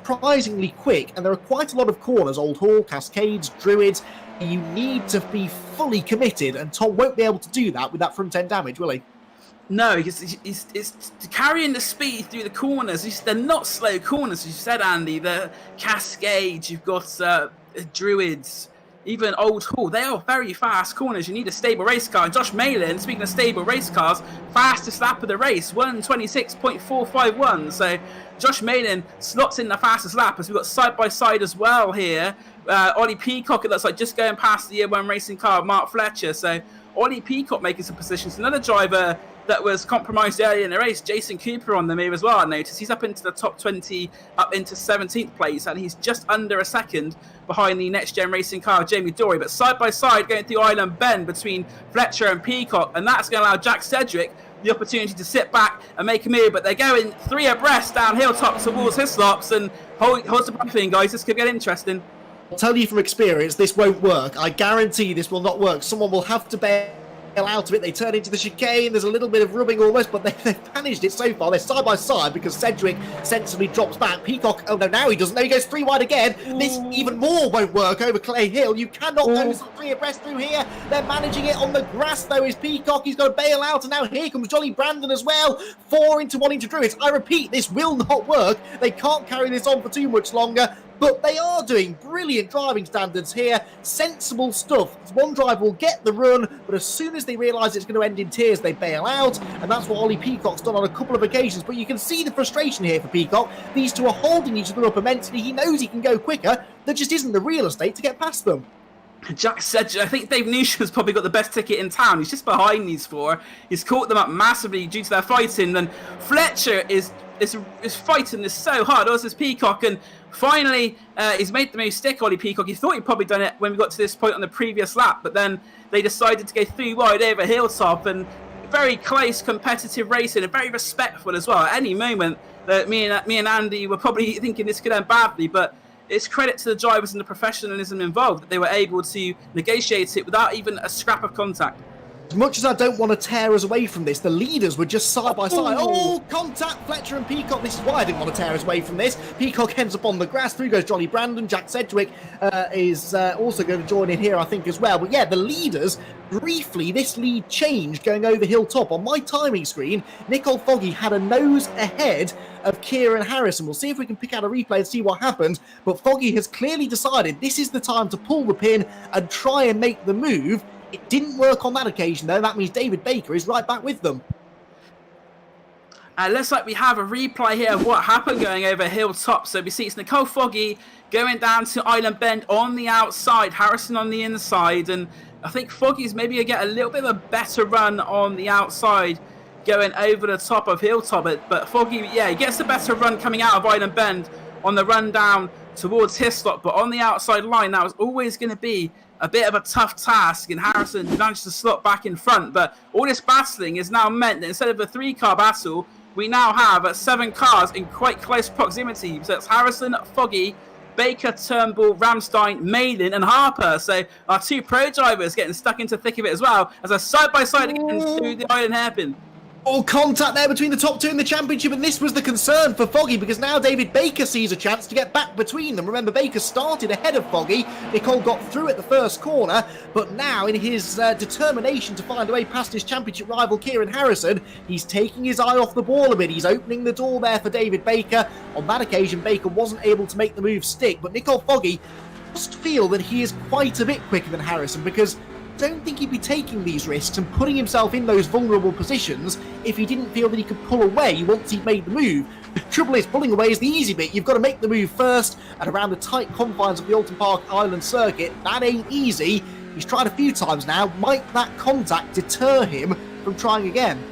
surprisingly quick, and there are quite a lot of corners, Old Hall, Cascades, Druids. You need to be fully committed, and Tom won't be able to do that with that front end damage, will he? No, he's carrying the speed through the corners. They're not slow corners, as you said, Andy. The Cascades, you've got Druids, even Old Hall. They are very fast corners. You need a stable race car. Josh Malin, speaking of stable race cars, fastest lap of the race, 1:26.451. So Josh Malin slots in the fastest lap, as we've got side-by-side as well here. Ollie Peacock, it looks like, just going past the Year 1 racing car, Mark Fletcher. So Ollie Peacock making some positions. Another driver that was compromised earlier in the race, Jason Cooper, on the move as well, I noticed. He's up into the top 20, up into 17th place, and he's just under a second behind the next-gen racing car, Jamie Dory. But side-by-side, going through Island Bend between Fletcher and Peacock, and that's going to allow Jack Sedgwick the opportunity to sit back and make a move. But they're going 3 abreast down hilltop towards Hislops, and hold the breath in, guys. This could get interesting. I'll tell you from experience, this won't work. I guarantee this will not work. Someone will have to bail out of it. They turn into the chicane. There's a little bit of rubbing almost, but they've managed it so far. They're side by side because Sedgwick sensibly drops back. Peacock, oh no, now he doesn't. No, he goes 3 wide again. This even more won't work over Clay Hill. You cannot go 3 abreast through here. They're managing it on the grass though is Peacock. He's got to bail out, and now here comes Jolly Brandon as well. 4 into 1 into Druids. I repeat, this will not work. They can't carry this on for too much longer. But they are doing brilliant driving standards here. Sensible stuff. One driver will get the run, but as soon as they realise it's going to end in tears, they bail out. And that's what Ollie Peacock's done on a couple of occasions. But you can see the frustration here for Peacock. These two are holding each other up immensely. He knows he can go quicker. There just isn't the real estate to get past them. Jack Sedgwick, I think Dave Newsham's probably got the best ticket in town. He's just behind these 4. He's caught them up massively due to their fighting. And Fletcher is fighting this so hard, as is Peacock, and finally he's made the move stick, Ollie Peacock. He thought he'd probably done it when we got to this point on the previous lap, but then they decided to go 3 wide over hilltop, and very close competitive racing and very respectful as well. At any moment me and Andy were probably thinking this could end badly, but it's credit to the drivers and the professionalism involved that they were able to negotiate it without even a scrap of contact. As much as I don't want to tear us away from this, the leaders were just side by side. Oh, contact, Fletcher and Peacock. This is why I didn't want to tear us away from this. Peacock ends up on the grass. Through goes Johnny Brandon. Jack Sedgwick is also going to join in here, I think, as well. But yeah, the leaders, briefly, this lead changed going over Hilltop. On my timing screen, Nicole Foggy had a nose ahead of Kieran Harrison. We'll see if we can pick out a replay and see what happened. But Foggy has clearly decided this is the time to pull the pin and try and make the move. It didn't work on that occasion, though. That means David Baker is right back with them. Looks like we have a replay here of what happened going over Hilltop. So we see it's Nicole Foggy going down to Island Bend on the outside, Harrison on the inside, and I think Foggy's maybe going to get a little bit of a better run on the outside going over the top of Hilltop. But Foggy, yeah, he gets a better run coming out of Island Bend on the run down towards Hislop, but on the outside line, that was always going to be a bit of a tough task, and Harrison managed to slot back in front. But all this battling is now meant that instead of a 3-car battle, we now have 7 cars in quite close proximity. So it's Harrison, Foggy, Baker, Turnbull, Ramstein, Malin, and Harper. So our 2 pro drivers getting stuck into the thick of it as well, as a side-by-side again through the Island Hairpin. All contact there between the top 2 in the championship, and this was the concern for Foggy, because now David Baker sees a chance to get back between them. Remember, Baker started ahead of Foggy. Nicole got through at the first corner, but now in his determination to find a way past his championship rival Kieran Harrison, he's taking his eye off the ball a bit. He's opening the door there for David Baker. On that occasion, Baker wasn't able to make the move stick, but Nicole Foggy must feel that he is quite a bit quicker than Harrison, because I don't think he'd be taking these risks and putting himself in those vulnerable positions if he didn't feel that he could pull away once he'd made the move. The trouble is, pulling away is the easy bit. You've got to make the move first, and around the tight confines of the Oulton Park Island circuit, that ain't easy. He's tried a few times now. Might that contact deter him from trying again?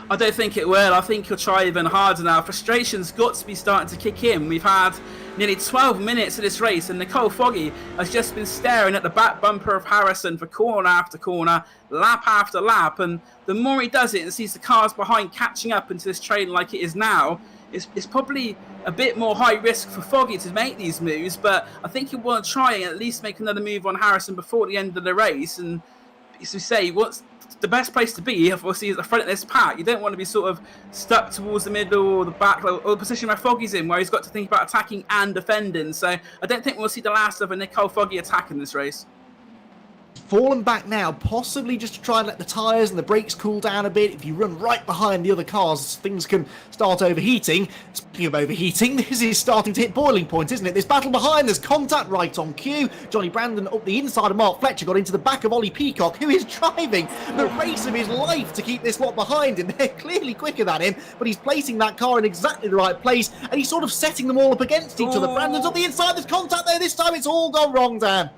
I don't think it will. I think he'll try even harder now. Frustration's got to be starting to kick in. We've had nearly 12 minutes of this race, and Nicole Foggy has just been staring at the back bumper of Harrison for corner after corner, lap after lap, and the more he does it and sees the cars behind catching up into this train like it is now, it's probably a bit more high risk for Foggy to make these moves, but I think he'll want to try and at least make another move on Harrison before the end of the race. And as we say, what's the best place to be, obviously, is at the front of this pack. You don't want to be sort of stuck towards the middle or the back, or the position where Foggy's in, where he's got to think about attacking and defending. So I don't think we'll see the last of a Nicole Foggy attack in this race. Fallen back now, possibly just to try and let the tyres and the brakes cool down a bit. If you run right behind the other cars, things can start overheating. Speaking of overheating, this is starting to hit boiling point, isn't it? This battle behind, there's contact right on cue. Johnny Brandon up the inside of Mark Fletcher, got into the back of Ollie Peacock, who is driving the race of his life to keep this lot behind him. They're clearly quicker than him, but he's placing that car in exactly the right place, and he's sort of setting them all up against each other. Brandon's up the inside, there's contact there. This time it's all gone wrong, Dan.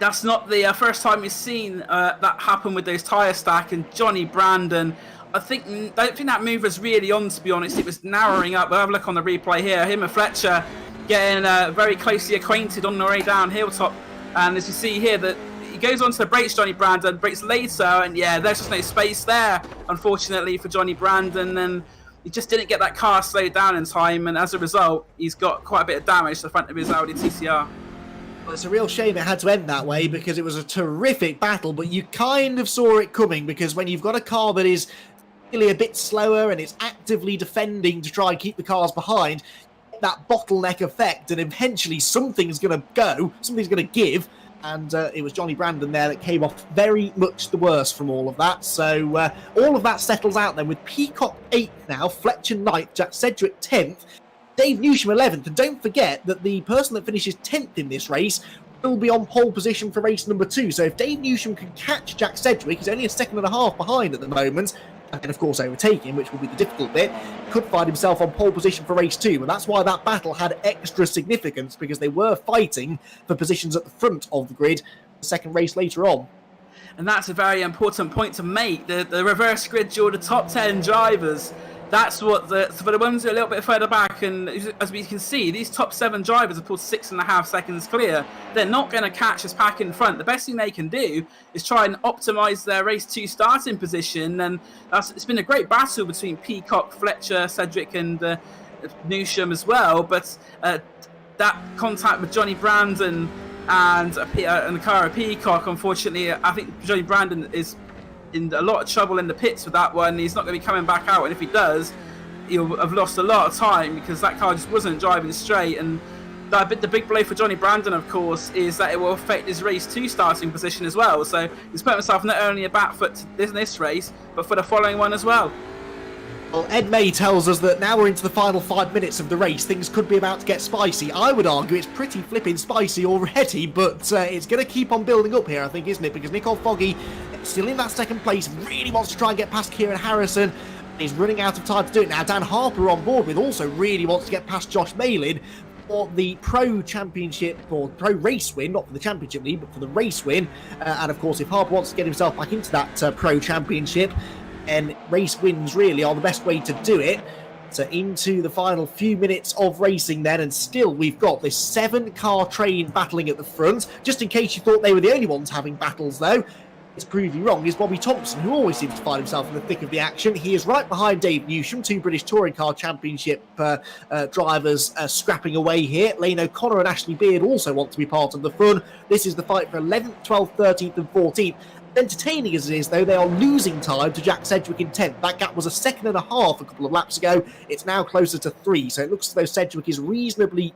That's not the first time we've seen that happen with those tyre stack, and Johnny Brandon, I don't think that move was really on, to be honest. It was narrowing up. We'll have a look on the replay here. Him and Fletcher getting very closely acquainted on the way down Hilltop, and as you see here, that he goes onto the brakes, Johnny Brandon, brakes later, and yeah, there's just no space there, unfortunately, for Johnny Brandon, and he just didn't get that car slowed down in time, and as a result, he's got quite a bit of damage to the front of his Audi TCR. Well, it's a real shame it had to end that way, because it was a terrific battle, but you kind of saw it coming, because when you've got a car that is really a bit slower and it's actively defending to try and keep the cars behind, that bottleneck effect, and eventually something's going to go, something's going to give, and it was Johnny Brandon there that came off very much the worst from all of that. So all of that settles out then, with Peacock 8th now, Fletcher 9th, Jack Sedgwick 10th, Dave Newsham 11th, and don't forget that the person that finishes 10th in this race will be on pole position for race number 2. So if Dave Newsham can catch Jack Sedgwick, he's only a second and a half behind at the moment, and of course overtake him, which will be the difficult bit, could find himself on pole position for race 2. And that's why that battle had extra significance, because they were fighting for positions at the front of the grid the second race later on. And that's a very important point to make. The reverse grid duel, the top 10 drivers, that's what for the ones who are a little bit further back, and as we can see, these top 7 drivers have pulled 6.5 seconds clear. They're not going to catch this pack in front. The best thing they can do is try and optimise their race 2 starting position, and it's been a great battle between Peacock, Fletcher, Sedgwick, and Newsham as well. But that contact with Johnny Brandon and the car of Peacock, unfortunately, I think Johnny Brandon is in a lot of trouble in the pits with that one. He's not going to be coming back out, and if he does, he'll have lost a lot of time because that car just wasn't driving straight. And the big blow for Johnny Brandon, of course, is that it will affect his race 2 starting position as well. So he's put himself not only a back foot to this race, but for the following one as well. Well, Ed May tells us that now we're into the final 5 minutes of the race, things could be about to get spicy. I would argue it's pretty flipping spicy already, but it's going to keep on building up here, I think, isn't it? Because Nicole Foggy, still in that second place, really wants to try and get past Kieran Harrison. He's running out of time to do it now. Dan Harper on board with also really wants to get past Josh Malin for the Pro Championship, or Pro Race win, not for the Championship League, but for the race win. And of course, if Harper wants to get himself back into that Pro Championship, and race wins really are the best way to do it. So into the final few minutes of racing then, and still we've got this 7-car train battling at the front. Just in case you thought they were the only ones having battles though, it's proved you wrong, is Bobby Thompson, who always seems to find himself in the thick of the action. He is right behind Dave Newsham, 2 British Touring Car Championship drivers scrapping away here. Lane O'Connor and Ashley Beard also want to be part of the fun. This is the fight for 11th, 12th, 13th and 14th. Entertaining as it is, though, they are losing time to Jack Sedgwick in 10th. That gap was 1.5 seconds a couple of laps ago. It's now closer to 3, so it looks as though Sedgwick is reasonably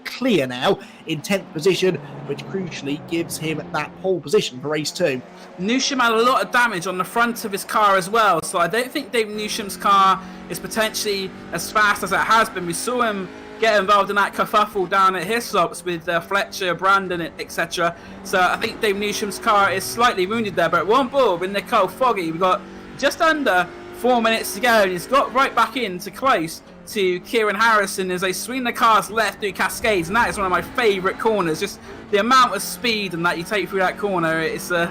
clear now in 10th position, which crucially gives him that pole position for race 2. Newsham had a lot of damage on the front of his car as well, so I don't think Dave Newsham's car is potentially as fast as it has been. We saw him get involved in that kerfuffle down at Hislops with Fletcher, Brandon, etc. So I think Dave Newsham's car is slightly wounded there, but one ball with Nicole Foggy. We've got just under 4 minutes to go, and he's got right back into close to Kieran Harrison as they swing the cars left through Cascades, and that is one of my favourite corners. Just the amount of speed and that you take through that corner, it's you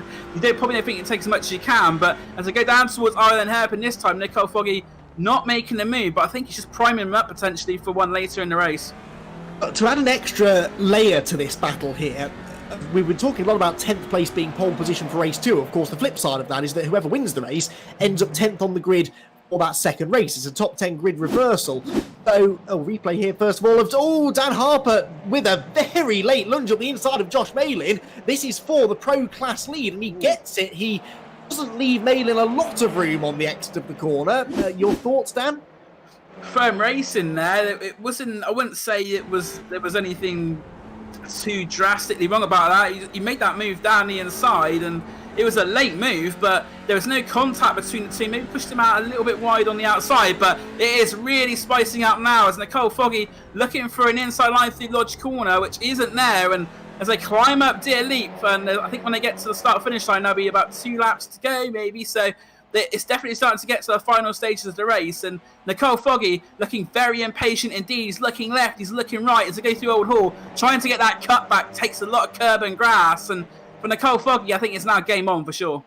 probably don't think it takes as much as you can, but as I go down towards Island Hairpin this time, Nicole Foggy not making a move, but I think he's just priming him up potentially for one later in the race. To add an extra layer to this battle here, we've been talking a lot about 10th place being pole position for race 2. Of course, the flip side of that is that whoever wins the race ends up 10th on the grid for that second race. It's a top 10 grid reversal. So, replay here first of all of Dan Harper with a very late lunge up the inside of Josh Malin. This is for the pro class lead, and he gets it. He doesn't leave Malin a lot of room on the exit of the corner. Your thoughts, Dan? Firm racing there. It wasn't. I wouldn't say there was anything too drastically wrong about that. He made that move down the inside, and it was a late move, but there was no contact between the two. Maybe pushed him out a little bit wide on the outside, but it is really spicing up now as Nicole Foggy looking for an inside line through Lodge Corner, which isn't there, and as they climb up Deer Leap, and I think when they get to the start-finish line, there'll be about 2 laps to go, maybe. So it's definitely starting to get to the final stages of the race. And Nicole Foggy looking very impatient indeed. He's looking left, he's looking right as they go through Old Hall, trying to get that cut back. Takes a lot of curb and grass. And for Nicole Foggy, I think it's now game on for sure.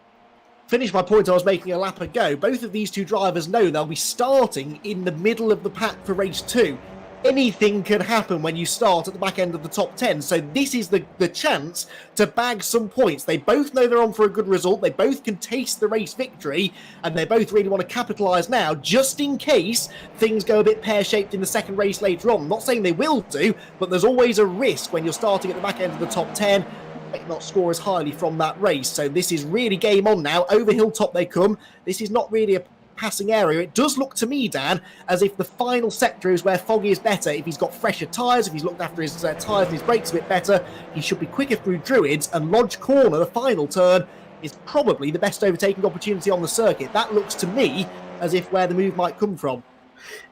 Finish my point I was making a lap ago. Both of these two drivers know they'll be starting in the middle of the pack for race 2. Anything can happen when you start at the back end of the top 10. So this is the chance to bag some points. They both know they're on for a good result. They both can taste the race victory, and they both really want to capitalise now, just in case things go a bit pear-shaped in the second race later on. I'm not saying they will do, but there's always a risk when you're starting at the back end of the top 10. Might not score as highly from that race. So this is really game on now. Over hilltop they come. This is not really a passing area. It does look to me, Dan, as if the final sector is where Foggy is better. If he's got fresher tyres, if he's looked after his tyres and his brakes a bit better, he should be quicker through Druids, and Lodge Corner, the final turn, is probably the best overtaking opportunity on the circuit. That looks to me as if where the move might come from.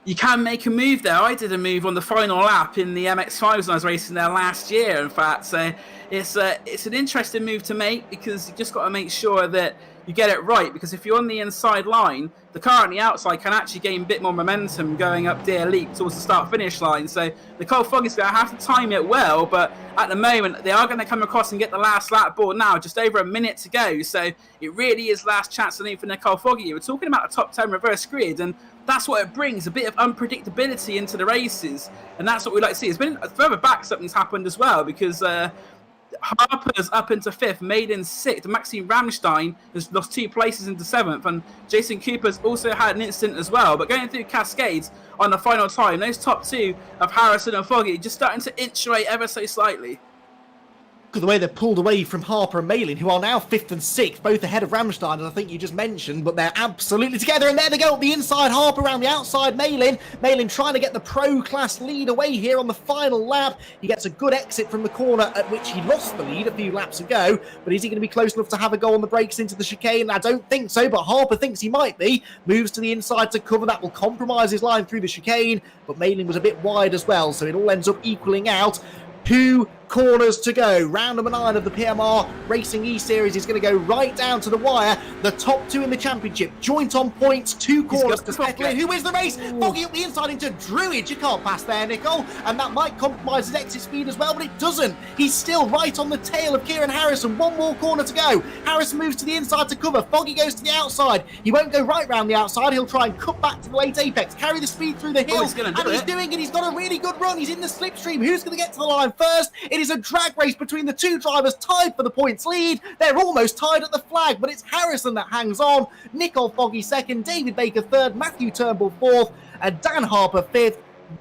You can make a move there. I did a move on the final lap in the MX-5s when I was racing there last year, in fact. So it's an interesting move to make, because you just got to make sure that you get it right, because if you're on the inside line, the car on the outside can actually gain a bit more momentum going up Deer Leap towards the start-finish line. So Nicole Foggy's going to have to time it well, but at the moment, they are going to come across and get the last lap board now, just over a minute to go. So it really is last chance to lead for Nicole Foggy. We're talking about a top 10 reverse grid, and that's what it brings, a bit of unpredictability into the races, and that's what we like to see. It's been further back something's happened as well, because Harper's up into 5th, Maiden 6th. Maxime Ramstein has lost 2 places into 7th, and Jason Cooper's also had an incident as well. But going through Cascades on the final time, those top 2 of Harrison and Foggy just starting to inch away ever so slightly. Look at the way they're pulled away from Harper and Malin, who are now 5th and 6th, both ahead of Ramstein, as I think you just mentioned, but they're absolutely together, and there they go, up the inside, Harper around the outside, Malin trying to get the pro-class lead away here on the final lap. He gets a good exit from the corner at which he lost the lead a few laps ago, but is he going to be close enough to have a go on the brakes into the chicane? I don't think so, but Harper thinks he might be. Moves to the inside to cover, that will compromise his line through the chicane, but Malin was a bit wide as well, so it all ends up equaling out. 2 corners to go. Round number 9 of the PMR Racing eSeries is going to go right down to the wire. The top 2 in the championship, joint on points, 2 corners to settle in. Who wins the race? Foggy up the inside into Druid. You can't pass there, Nicole. And that might compromise his exit speed as well, but it doesn't. He's still right on the tail of Kieran Harrison. 1 more corner to go. Harrison moves to the inside to cover. Foggy goes to the outside. He won't go right round the outside. He'll try and cut back to the late apex, carry the speed through the hill. He's doing it. He's got a really good run. He's in the slipstream. Who's going to get to the line first? It is a drag race between the 2 drivers tied for the points lead. They're almost tied at the flag, but it's Harrison that hangs on. Nicole Foggy 2nd, David Baker 3rd, Matthew Turnbull 4th, and Dan Harper 5th.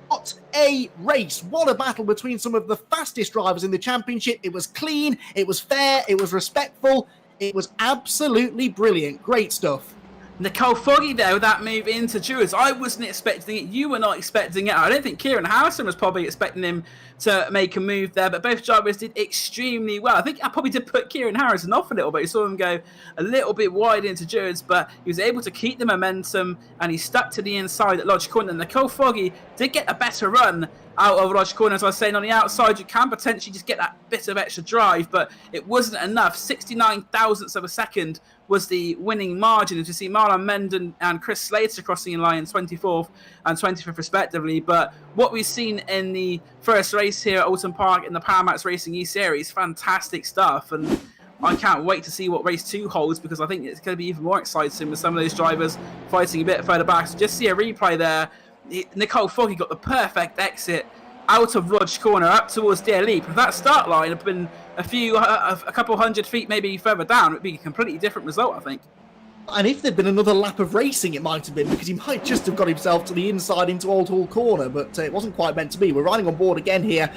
What a race. What a battle between some of the fastest drivers in the championship. It was clean, it was fair, it was respectful. It was absolutely brilliant. Great stuff. Nicole Foggy there with that move into Druids. I wasn't expecting it. You were not expecting it. I don't think Kieran Harrison was probably expecting him to make a move there, but both drivers did extremely well. I think I probably did put Kieran Harrison off a little bit. You saw him go a little bit wide into Druids, but he was able to keep the momentum and he stuck to the inside at Lodge Corner. Nicole Foggy did get a better run out of Lodge Corner. As I was saying, on the outside, you can potentially just get that bit of extra drive, but it wasn't enough. 69 thousandths of a second was the winning margin. As you see, Marlon Menden and Chris Slater crossing in line 24th and 25th respectively. But what we've seen in the first race here at Oulton Park in the PowerMaxed Racing eSeries, fantastic stuff. And I can't wait to see what race 2 holds, because I think it's going to be even more exciting with some of those drivers fighting a bit further back. So just see a replay there. Nicole Foggy got the perfect exit out of Lodge Corner up towards Deer Leap. If that start line had been a couple hundred feet maybe further down, it would be a completely different result, I think. And if there'd been another lap of racing, it might have been, because he might just have got himself to the inside into Old Hall Corner, but it wasn't quite meant to be. We're riding on board again here,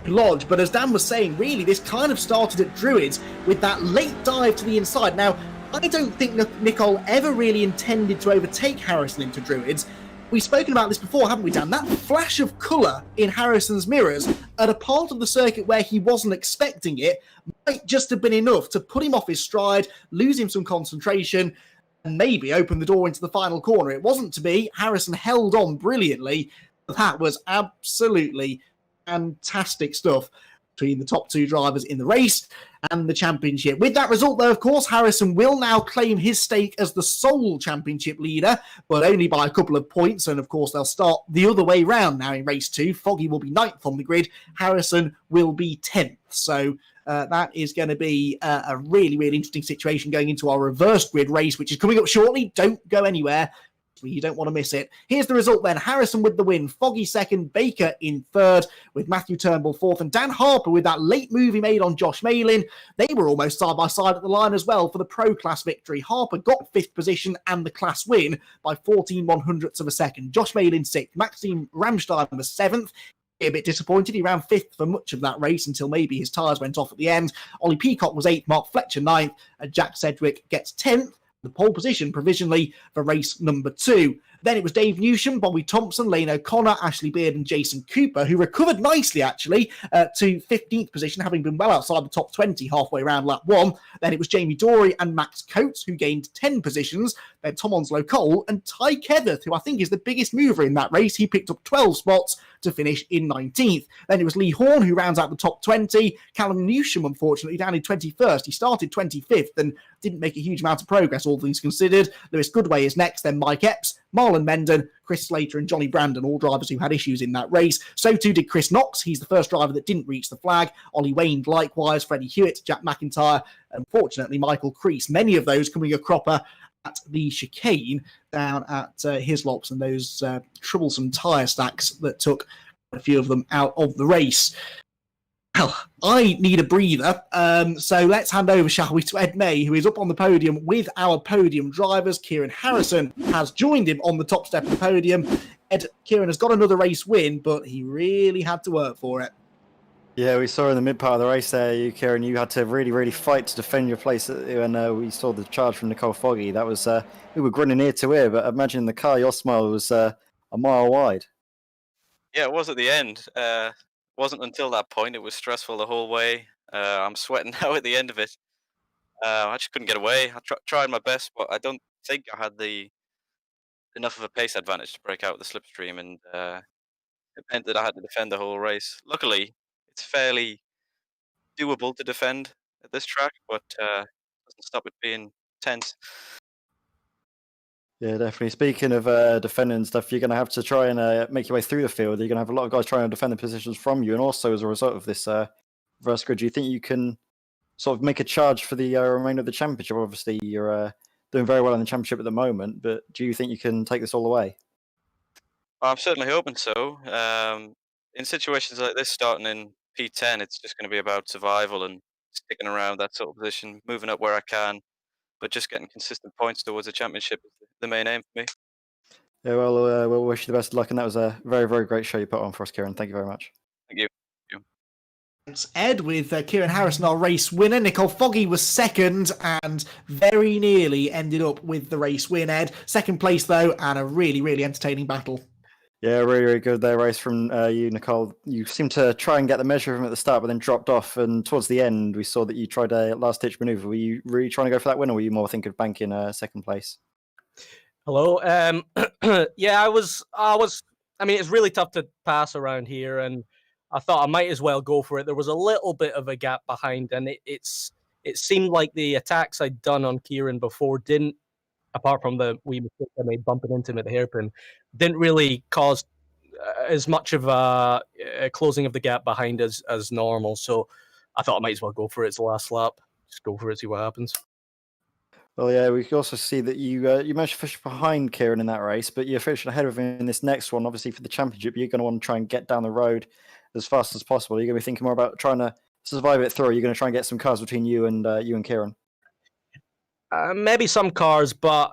Lodge, but as Dan was saying, really, this kind of started at Druids with that late dive to the inside. Now, I don't think Nicole ever really intended to overtake Harrison into Druids. We've spoken about this before, haven't we, Dan? That flash of colour in Harrison's mirrors at a part of the circuit where he wasn't expecting it might just have been enough to put him off his stride, lose him some concentration, and maybe open the door into the final corner. It wasn't to be. Harrison held on brilliantly. That was absolutely fantastic stuff between the top 2 drivers in the race and the championship. With that result, though, of course, Harrison will now claim his stake as the sole championship leader, but only by a couple of points. And, of course, they'll start the other way round now in race 2. Foggy will be 9th on the grid. Harrison will be 10th. So that is going to be a really, really interesting situation going into our reverse grid race, which is coming up shortly. Don't go anywhere. You don't want to miss it. Here's the result then. Harrison with the win. Foggy 2nd, Baker in 3rd, with Matthew Turnbull 4th, and Dan Harper with that late move he made on Josh Malin. They were almost side by side at the line as well for the pro class victory. Harper got 5th position and the class win by 14/100ths of a second. Josh Malin 6th. Maxime Ramstein was 7th. A bit disappointed. He ran 5th for much of that race until maybe his tyres went off at the end. Ollie Peacock was 8th, Mark Fletcher 9th, and Jack Sedgwick gets 10th. The pole position provisionally for race number 2. Then it was Dave Newsham, Bobby Thompson, Lane O'Connor, Ashley Beard and Jason Cooper, who recovered nicely, actually, to 15th position, having been well outside the top 20 halfway around lap 1. Then it was Jamie Dorey and Max Coates, who gained 10 positions. Then Tom Onslow Cole and Ty Keveth, who I think is the biggest mover in that race. He picked up 12 spots to finish in 19th. Then it was Lee Horn, who rounds out the top 20. Callum Newsham, unfortunately, down in 21st. He started 25th and didn't make a huge amount of progress, all things considered. Lewis Goodway is next, then Mike Epps, Marlon Menden, Chris Slater and Johnny Brandon, all drivers who had issues in that race. So too did Chris Knox. He's the first driver that didn't reach the flag. Ollie Wayne likewise, Freddie Hewitt, Jack McIntyre, and fortunately Michael Crease. Many of those coming a cropper at the chicane down at Hislops and those troublesome tyre stacks that took a few of them out of the race. Well, I need a breather, so let's hand over, shall we, to Ed May, who is up on the podium with our podium drivers. Kieran Harrison has joined him on the top step of the podium. Kieran has got another race win, but he really had to work for it. Yeah, we saw in the mid part of the race there, you, Kieran, you had to really, really fight to defend your place when we saw the charge from Nicole Foggy. That was, we were grinning ear to ear, but imagine in the car, your smile was a mile wide. Yeah, it was at the end. Wasn't until that point. It was stressful the whole way. I'm sweating now at the end of it. I just couldn't get away. I tried my best, but I don't think I had enough of a pace advantage to break out the slipstream, and it meant that I had to defend the whole race. Luckily, it's fairly doable to defend at this track, but doesn't stop it being tense. Yeah, definitely. Speaking of defending and stuff, you're going to have to try and make your way through the field. You're going to have a lot of guys trying to defend the positions from you, and also as a result of this reverse grid, do you think you can sort of make a charge for the remainder of the championship? Obviously, you're doing very well in the championship at the moment, but do you think you can take this all away? I'm certainly hoping so. In situations like this, starting in P10, it's just going to be about survival and sticking around that sort of position, moving up where I can, but just getting consistent points towards the championship is the main aim for me. Yeah, well, we'll wish you the best of luck, and that was a very, very great show you put on for us, Kieran. Thank you very much. Thank you. Thanks, Ed, with Kieran Harrison, our race winner. Nicole Foggy was second and very nearly ended up with the race win, Ed. Second place, though, and a really, really entertaining battle. Yeah, really, really good there, race from you, Nicole. You seemed to try and get the measure of him at the start, but then dropped off. And towards the end, we saw that you tried a last-ditch maneuver. Were you really trying to go for that win, or were you more thinking of banking second place? Hello. Yeah, I was. I mean, it's really tough to pass around here, and I thought I might as well go for it. There was a little bit of a gap behind, and it seemed like the attacks I'd done on Kieran before didn't, apart from the wee mistake I made bumping into him at the hairpin, didn't really cause as much of a closing of the gap behind as normal. So I thought I might as well go for it. It's the last lap. Just go for it, see what happens. Well, yeah, we can also see that you managed to finish behind Kieran in that race, but you're finishing ahead of him in this next one. Obviously, for the championship, you're going to want to try and get down the road as fast as possible. You're going to be thinking more about trying to survive it through. Or you're going to try and get some cars between you and Kieran. Maybe some cars, but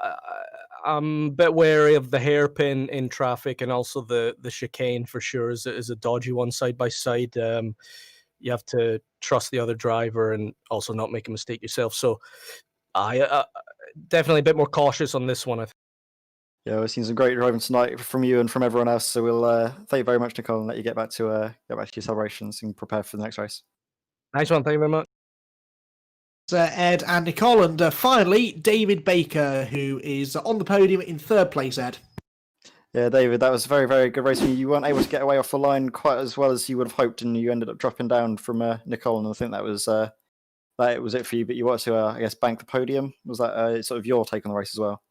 I'm a bit wary of the hairpin in traffic, and also the chicane for sure is a dodgy one side by side. You have to trust the other driver and also not make a mistake yourself. So I definitely a bit more cautious on this one, I think. Yeah, we've seen some great driving tonight from you and from everyone else. So we'll thank you very much, Nicole, and let you get back to your celebrations and prepare for the next race. Nice one, thank you very much. Ed and Nicole, and finally David Baker, who is on the podium in third place. Ed. Yeah, David, that was a very, very good race. You weren't able to get away off the line quite as well as you would have hoped, and you ended up dropping down from Nicole. And I think that was it for you. But you wanted to, I guess, bank the podium. Was that sort of your take on the race as well?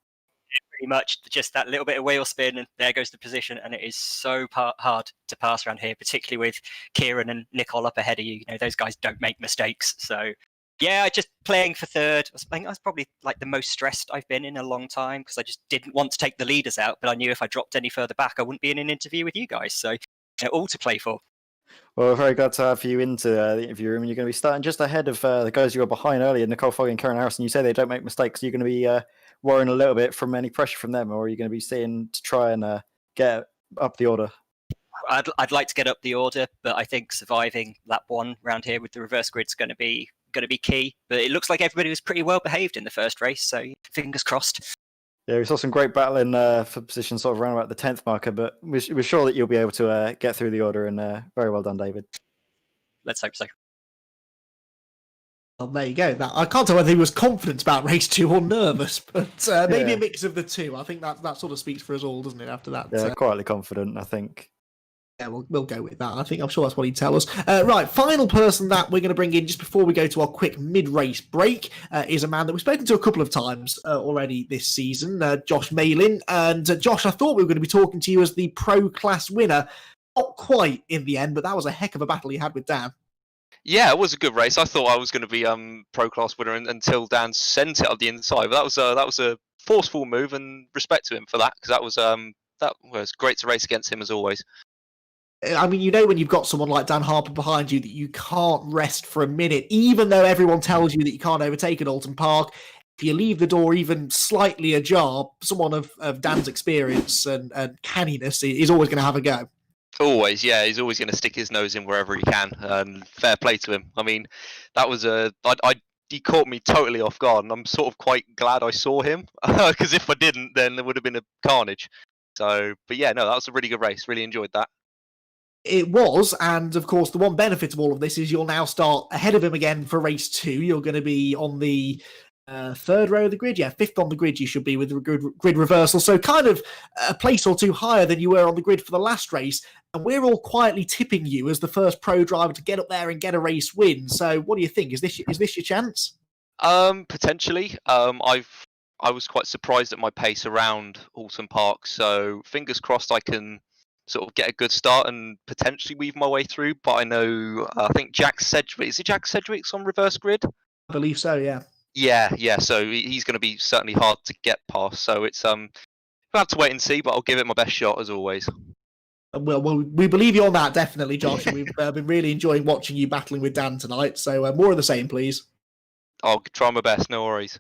Pretty much just that little bit of wheel spin, and there goes the position. And it is so hard to pass around here, particularly with Kieran and Nicole up ahead of you. You know, those guys don't make mistakes. So yeah, just playing for third. I was probably like the most stressed I've been in a long time, because I just didn't want to take the leaders out, but I knew if I dropped any further back, I wouldn't be in an interview with you guys. So all to play for. Well, we're very glad to have you into the interview room. You're going to be starting just ahead of the guys you were behind earlier, Nicole Fogg and Kieran Harrison. You say they don't make mistakes. You're going to be worrying a little bit from any pressure from them, or are you going to be seeing to try and get up the order? I'd like to get up the order, but I think surviving lap one round here with the reverse grid is going to be key. But it looks like everybody was pretty well behaved in the first race, so fingers crossed. Yeah, we saw some great battling for position sort of around about the 10th marker, but we're sure that you'll be able to get through the order, and very well done, David. Let's hope so. Well, there you go. I can't tell whether he was confident about race 2 or nervous, but maybe a mix of the two. I think that sort of speaks for us all, doesn't it, after that? Yeah, quietly confident, I think. Yeah, we'll go with that. I'm sure that's what he'd tell us. Right, final person that we're going to bring in just before we go to our quick mid-race break is a man that we've spoken to a couple of times already this season, Josh Malin. And Josh, I thought we were going to be talking to you as the Pro Class winner. Not quite in the end, but that was a heck of a battle you had with Dan. Yeah, it was a good race. I thought I was going to be Pro Class winner until Dan sent it up the inside. But that was a forceful move, and respect to him for that, because that was great to race against him as always. I mean, you know, when you've got someone like Dan Harper behind you, that you can't rest for a minute, even though everyone tells you that you can't overtake at Oulton Park. If you leave the door even slightly ajar, someone of Dan's experience and canniness is always going to have a go. Always, yeah, he's always going to stick his nose in wherever he can, and fair play to him. I mean, that was he caught me totally off guard, and I'm sort of quite glad I saw him, because if I didn't, then there would have been a carnage. So, but yeah, no, that was a really good race. Really enjoyed that. It was, and of course, the one benefit of all of this is you'll now start ahead of him again for race 2. You're going to be on the third row of the grid. Yeah, fifth on the grid you should be with the grid reversal. So kind of a place or two higher than you were on the grid for the last race. And we're all quietly tipping you as the first pro driver to get up there and get a race win. So what do you think? Is this your chance? Potentially. I was quite surprised at my pace around Oulton Park. So fingers crossed I can sort of get a good start and potentially weave my way through. But I know, I think Jack Sedgwick, is it Jack Sedgwick's on reverse grid? I believe so, yeah. Yeah. So he's going to be certainly hard to get past. So it's we'll have to wait and see, but I'll give it my best shot as always. Well, we believe you on that, definitely, Josh. And we've been really enjoying watching you battling with Dan tonight. So more of the same, please. I'll try my best, no worries.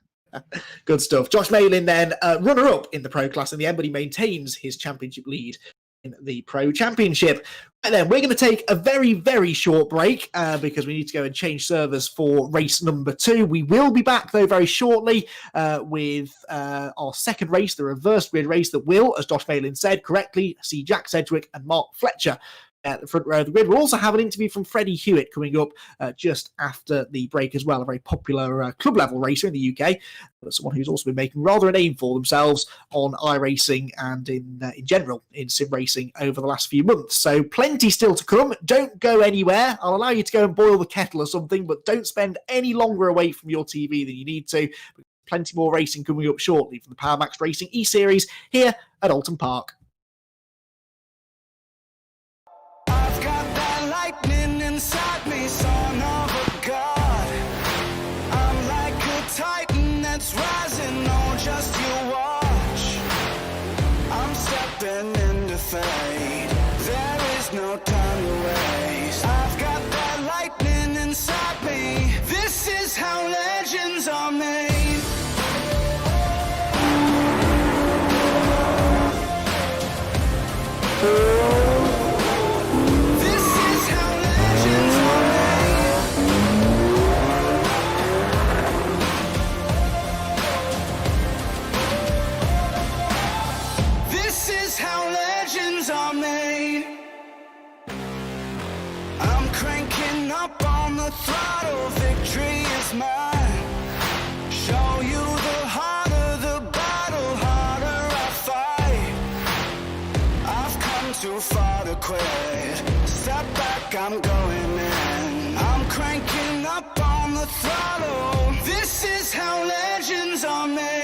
Good stuff. Josh Malin then runner-up in the pro class in the end, but he maintains his championship lead in the Pro Championship. And then we're going to take a very, very short break because we need to go and change servers for race number 2. We will be back, though, very shortly with our second race, the reverse grid race that will, as Josh Malin said correctly, see Jack Sedgwick and Mark Fletcher at the front row of the grid. We'll also have an interview from Freddie Hewitt coming up just after the break as well, a very popular club-level racer in the UK, but someone who's also been making rather a name for themselves on iRacing and in general in sim racing over the last few months. So plenty still to come. Don't go anywhere. I'll allow you to go and boil the kettle or something, but don't spend any longer away from your TV than you need to. Plenty more racing coming up shortly from the PowerMaxed Racing eSeries here at Oulton Park. Inside me, son of a god. I'm like a titan that's rising, oh, just you watch. I'm stepping into fate. There is no time to waste. I've got that lightning inside me. This is how legends are made. Up on the throttle, victory is mine. Show you the harder the battle, harder I fight. I've come too far to quit. Step back, I'm going in. I'm cranking up on the throttle. This is how legends are made.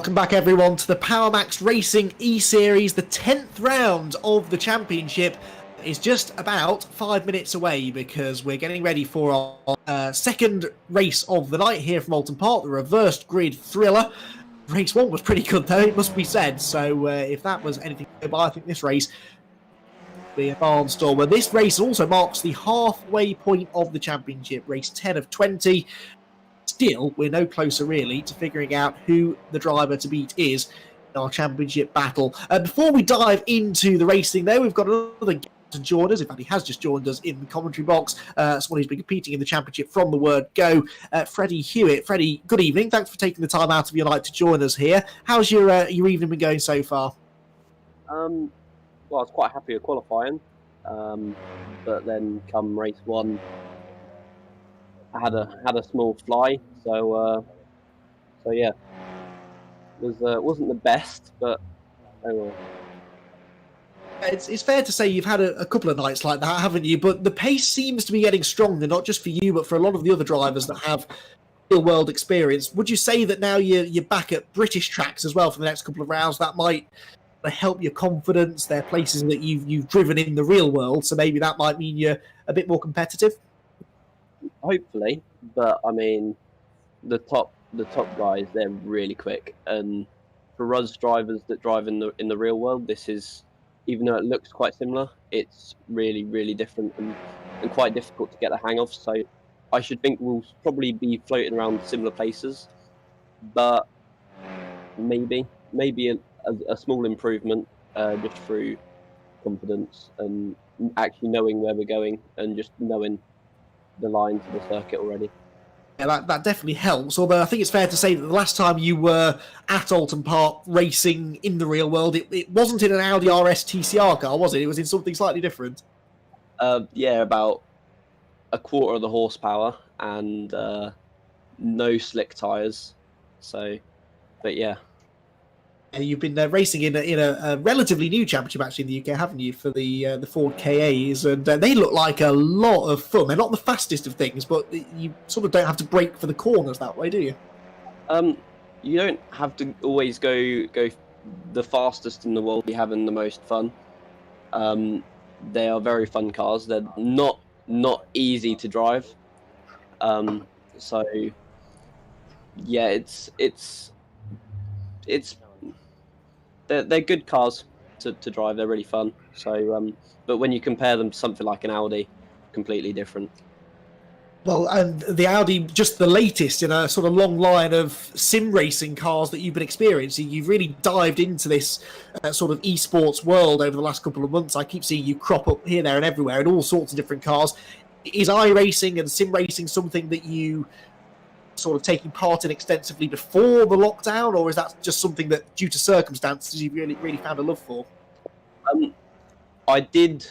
Welcome back, everyone, to the PowerMaxed Racing eSeries. The 10th round of the championship is just about 5 minutes away because we're getting ready for our second race of the night here from Oulton Park, the reversed grid thriller. Race 1 was pretty good, though, it must be said. So if that was anything to go by, I think this race will be a barnstormer. This race also marks the halfway point of the championship, race 10 of 20. Still, we're no closer, really, to figuring out who the driver to beat is in our championship battle. Before we dive into the racing, though, we've got another guest to join us. In fact, he has just joined us in the commentary box. Someone who's been competing in the championship from the word go, Freddie Hewitt. Freddie, good evening. Thanks for taking the time out of your night to join us here. How's your evening been going so far? Well, I was quite happy with qualifying, but then come race 1, I had a small fly, so yeah, wasn't the best, but oh well. It's fair to say you've had a couple of nights like that, haven't you? But the pace seems to be getting stronger, not just for you, but for a lot of the other drivers that have real world experience. Would you say that now you're back at British tracks as well for the next couple of rounds? That might help your confidence. They're places that you've driven in the real world, so maybe that might mean you're a bit more competitive. Hopefully, but I mean, the top guys, they're really quick, and for us drivers that drive in the real world, this is, even though it looks quite similar, it's really, really different and quite difficult to get the hang of. So I should think we'll probably be floating around similar places, but maybe a small improvement just through confidence and actually knowing where we're going and just knowing the line to the circuit already. Yeah, that definitely helps. Although I think it's fair to say that the last time you were at Oulton Park racing in the real world, it wasn't in an Audi RS TCR car, was it? It was in something slightly different. Yeah, about a quarter of the horsepower and no slick tyres. So, but yeah. You've been racing in a relatively new championship, actually, in the UK, haven't you, for the Ford KAs, and they look like a lot of fun. They're not the fastest of things, but you sort of don't have to brake for the corners that way, do you? You don't have to always go the fastest in the world. You're having the most fun. They are very fun cars. They're not easy to drive. So yeah, it's they're good cars to drive. They're really fun. So, but when you compare them to something like an Audi, completely different. Well, and the Audi, just the latest in a sort of long line of sim racing cars that you've been experiencing. You've really dived into this sort of esports world over the last couple of months. I keep seeing you crop up here, there, and everywhere in all sorts of different cars. Is iRacing and sim racing something that you sort of taking part in extensively before the lockdown, or is that just something that, due to circumstances, you've really found a love for? I did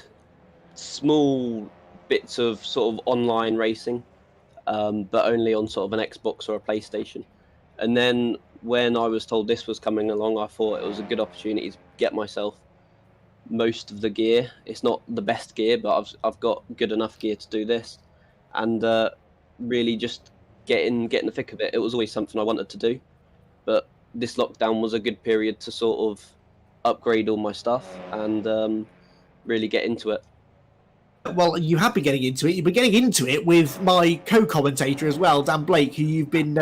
small bits of sort of online racing, but only on sort of an Xbox or a PlayStation. And then when I was told this was coming along, I thought it was a good opportunity to get myself most of the gear. It's not the best gear, but I've got good enough gear to do this, and really just get in the thick of it. It was always something I wanted to do, but this lockdown was a good period to sort of upgrade all my stuff and really get into it. Well, you have been getting into it. You've been getting into it with my co-commentator as well, Dan Blake, who you've been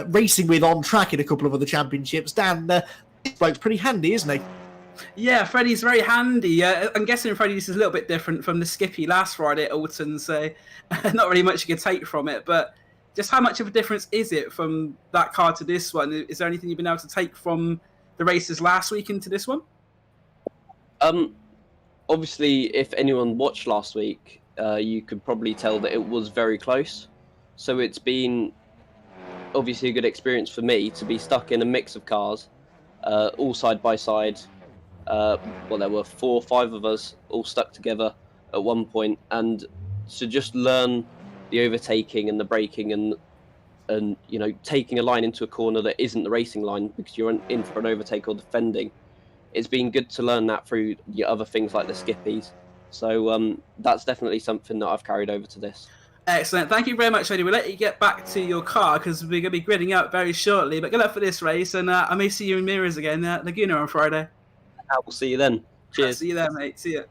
racing with on track in a couple of other championships. Dan, this bloke's pretty handy, isn't he? Yeah, Freddie's very handy. I'm guessing, Freddie, this is a little bit different from the Skippy last Friday at Oulton, so not really much you can take from it. But just how much of a difference is it from that car to this one? Is there anything you've been able to take from the races last week into this one? Obviously, if anyone watched last week, you could probably tell that it was very close. So it's been obviously a good experience for me to be stuck in a mix of cars, all side by side. Well, there were 4 or 5 of us all stuck together at one point, and to just learn the overtaking and the braking and you know, taking a line into a corner that isn't the racing line because you're in for an overtake or defending. It's been good to learn that through the other things like the skippies. So that's definitely something that I've carried over to this. Excellent. Thank you very much, Eddie. We'll let you get back to your car because we're going to be gridding out very shortly. But good luck for this race, and I may see you in mirrors again, Laguna, on Friday. I will see you then. Cheers. See you there, mate. See you.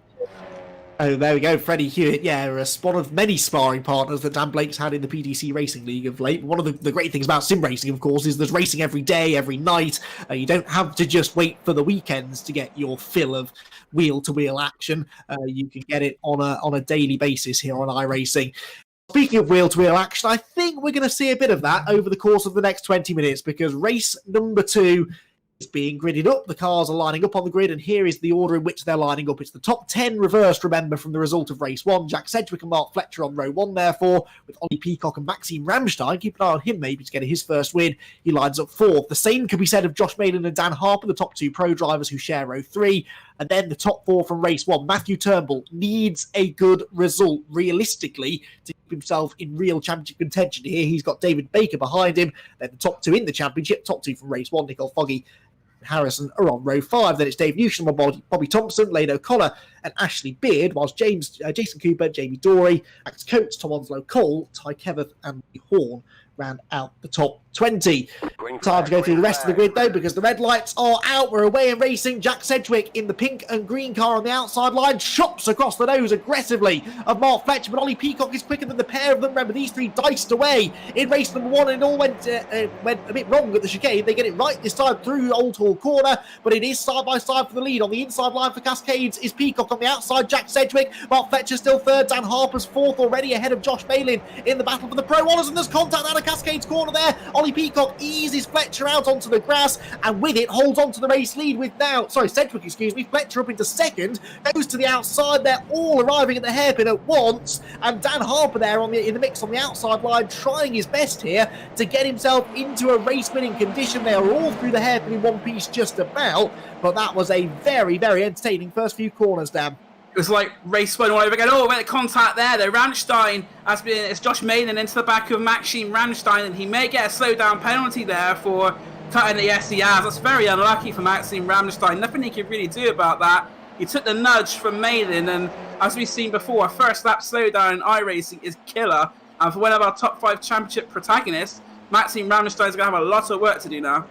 Oh, there we go, Freddie Hewitt. Yeah, one of many sparring partners that Dan Blake's had in the PDC Racing League of late. One of the great things about sim racing, of course, is there's racing every day, every night. You don't have to just wait for the weekends to get your fill of wheel-to-wheel action. You can get it on a daily basis here on iRacing. Speaking of wheel-to-wheel action, I think we're going to see a bit of that over the course of the next 20 minutes because race number 2 is being gridded up. The cars are lining up on the grid, and here is the order in which they're lining up. It's the top 10 reversed, remember, from the result of race 1. Jack Sedgwick and Mark Fletcher on row 1, therefore, with Ollie Peacock and Maxime Ramstein. Keep an eye on him, maybe, to get his first win. He lines up 4th. The same could be said of Josh Malin and Dan Harper, the top 2 pro drivers who share row 3. And then the top 4 from race 1. Matthew Turnbull needs a good result, realistically, to keep himself in real championship contention here. He's got David Baker behind him. Then the top 2 in the championship, top 2 from race 1, Nicole Foggy, Harrison are on row 5. Then it's Dave Newsham, Bobby Thompson, Lane O'Connor, and Ashley Beard, whilst Jason Cooper, Jamie Dorey, Max Coates, Tom Onslow Cole, Ty Keveth, and Horn round out the top 20. Time to go through the rest of the grid, though, because the red lights are out. We're away and racing. Jack Sedgwick in the pink and green car on the outside line chops across the nose aggressively of Mark Fletcher, but Ollie Peacock is quicker than the pair of them. Remember, these 3 diced away in race number 1, and it all went a bit wrong at the chicane. They get it right this time through Old Hall Corner, but it is side by side for the lead. On the inside line for Cascades is Peacock. On the outside, Jack Sedgwick. Mark Fletcher still 3rd. Dan Harper's 4th, already ahead of Josh Malin in the battle for the Pro Honours, and there's contact out of Cascades Corner there. Ollie Peacock eases Fletcher out onto the grass, and with it holds on to the race lead with Sedgwick, Fletcher up into 2nd, goes to the outside. They're all arriving at the hairpin at once, and Dan Harper there in the mix on the outside line, trying his best here to get himself into a race-winning condition. They are all through the hairpin in one piece just about, but that was a very, very entertaining first few corners, Dan. It was like race 1 all over again. Oh, wait, the contact there. The Ramstein it's Josh Malin into the back of Maxime Ramstein, and he may get a slowdown penalty there for cutting the SERs. That's very unlucky for Maxime Ramstein. Nothing he could really do about that. He took the nudge from Malin, and as we've seen before, a first lap slowdown in iRacing is killer. And for one of our top 5 championship protagonists, Maxime Ramstein is going to have a lot of work to do now.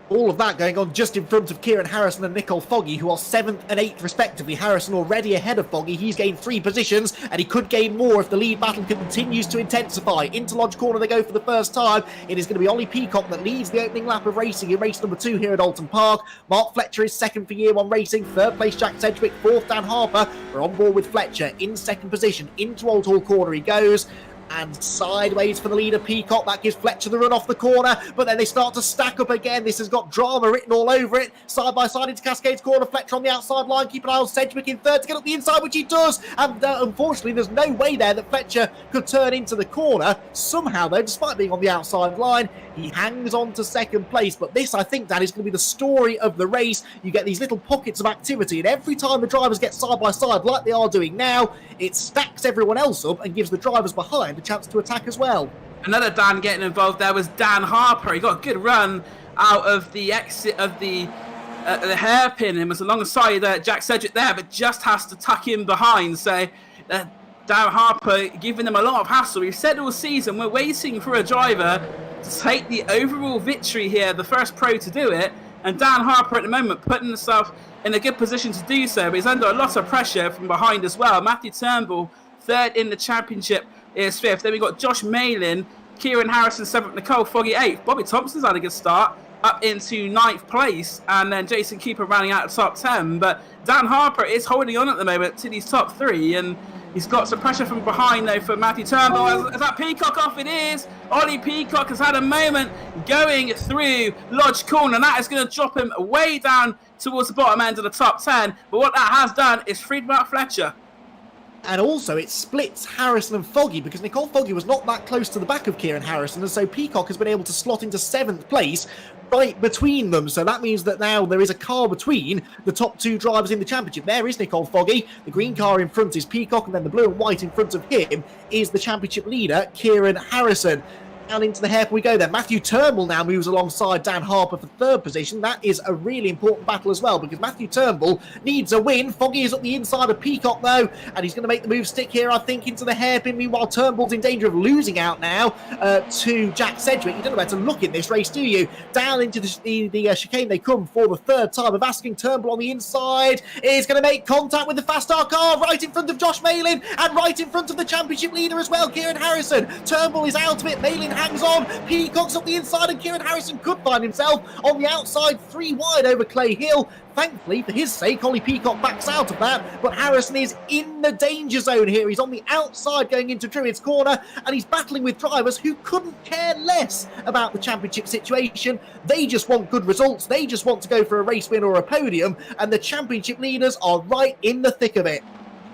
All of that going on just in front of Kieran Harrison and Nicole Foggy, who are 7th and 8th respectively. Harrison already ahead of Foggy. He's gained 3 positions, and he could gain more if the lead battle continues to intensify. Into Lodge Corner they go for the first time. It is going to be Ollie Peacock that leads the opening lap of racing in race number 2 here at Oulton Park. Mark Fletcher is 2nd for year 1 racing. 3rd place Jack Sedgwick. 4th Dan Harper. We're on board with Fletcher in 2nd position. Into Old Hall Corner he goes, and sideways for the leader Peacock. That gives Fletcher the run off the corner, but then they start to stack up again. This has got drama written all over it. Side by side into Cascades Corner. Fletcher on the outside line. Keep an eye on Sedgwick in 3rd to get up the inside, which he does. And unfortunately, there's no way there that Fletcher could turn into the corner. Somehow, though, despite being on the outside line, he hangs on to 2nd place. But this, I think, Dan, is going to be the story of the race. You get these little pockets of activity, and every time the drivers get side by side, like they are doing now, it stacks everyone else up and gives the drivers behind a chance to attack as well. Another Dan getting involved there was Dan Harper. He got a good run out of the exit of the hairpin and was alongside Jack Sedgwick there, but just has to tuck in behind. So Dan Harper giving them a lot of hassle. We've said all season we're waiting for a driver to take the overall victory here, the first pro to do it, and Dan Harper at the moment putting himself in a good position to do so, but he's under a lot of pressure from behind as well. Matthew Turnbull 3rd in the championship is 5th. Then we've got Josh Malin, Kieran Harrison 7th, Nicole Foggy 8th. Bobby Thompson's had a good start up into 9th place, and then Jason Cooper rounding out the top 10. But Dan Harper is holding on at the moment to these top 3, and he's got some pressure from behind though for Matthew Turnbull. Is that Peacock off? It is. Ollie Peacock has had a moment going through Lodge Corner, and that is going to drop him way down towards the bottom end of the top 10. But what that has done is freed Mark Fletcher. And also, it splits Harrison and Foggy, because Nicole Foggy was not that close to the back of Kieran Harrison, and so Peacock has been able to slot into 7th place right between them. So that means that now there is a car between the top 2 drivers in the championship. There is Nicole Foggy. The green car in front is Peacock, and then the blue and white in front of him is the championship leader, Kieran Harrison. Down into the hairpin we go then. Matthew Turnbull now moves alongside Dan Harper for third position. That is a really important battle as well, because Matthew Turnbull needs a win. Foggy is up the inside of Peacock though, and he's going to make the move stick here, I think, into the hairpin. Meanwhile, Turnbull's in danger of losing out now to Jack Sedgwick. You don't know where to look in this race, do you? Down into the chicane they come for the third time of asking. Turnbull on the inside is going to make contact with the fast star car right in front of Josh Malin and right in front of the championship leader as well, Kieran Harrison. Turnbull is out of it. Malin hangs on. Peacock's up the inside, and Kieran Harrison could find himself on the outside, 3 wide over Clay Hill. Thankfully, for his sake, Ollie Peacock backs out of that, but Harrison is in the danger zone here. He's on the outside going into Druid's corner, and he's battling with drivers who couldn't care less about the championship situation. They just want good results. They just want to go for a race win or a podium, and the championship leaders are right in the thick of it.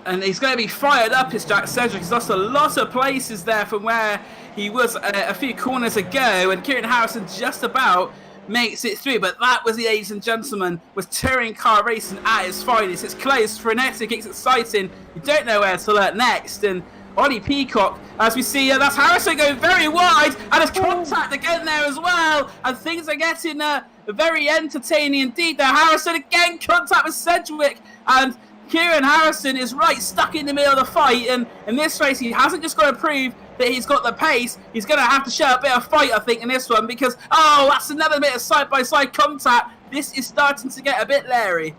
And he's going to be fired up, is Jack Sedgwick. He's lost a lot of places there from where he was a few corners ago, and Kieran Harrison just about makes it through. But that was, ladies and gentlemen, was touring car racing at its finest. It's close, frenetic, it's exciting. You don't know where to look next. And Ollie Peacock, as we see, that's Harrison going very wide, and there's contact again there as well. And things are getting very entertaining indeed there. Harrison again, contact with Sedgwick, and Kieran Harrison is right stuck in the middle of the fight, and in this race he hasn't just got to prove that he's got the pace, he's going to have to show a bit of fight, I think, in this one, because, oh, that's another bit of side-by-side contact. This is starting to get a bit leery.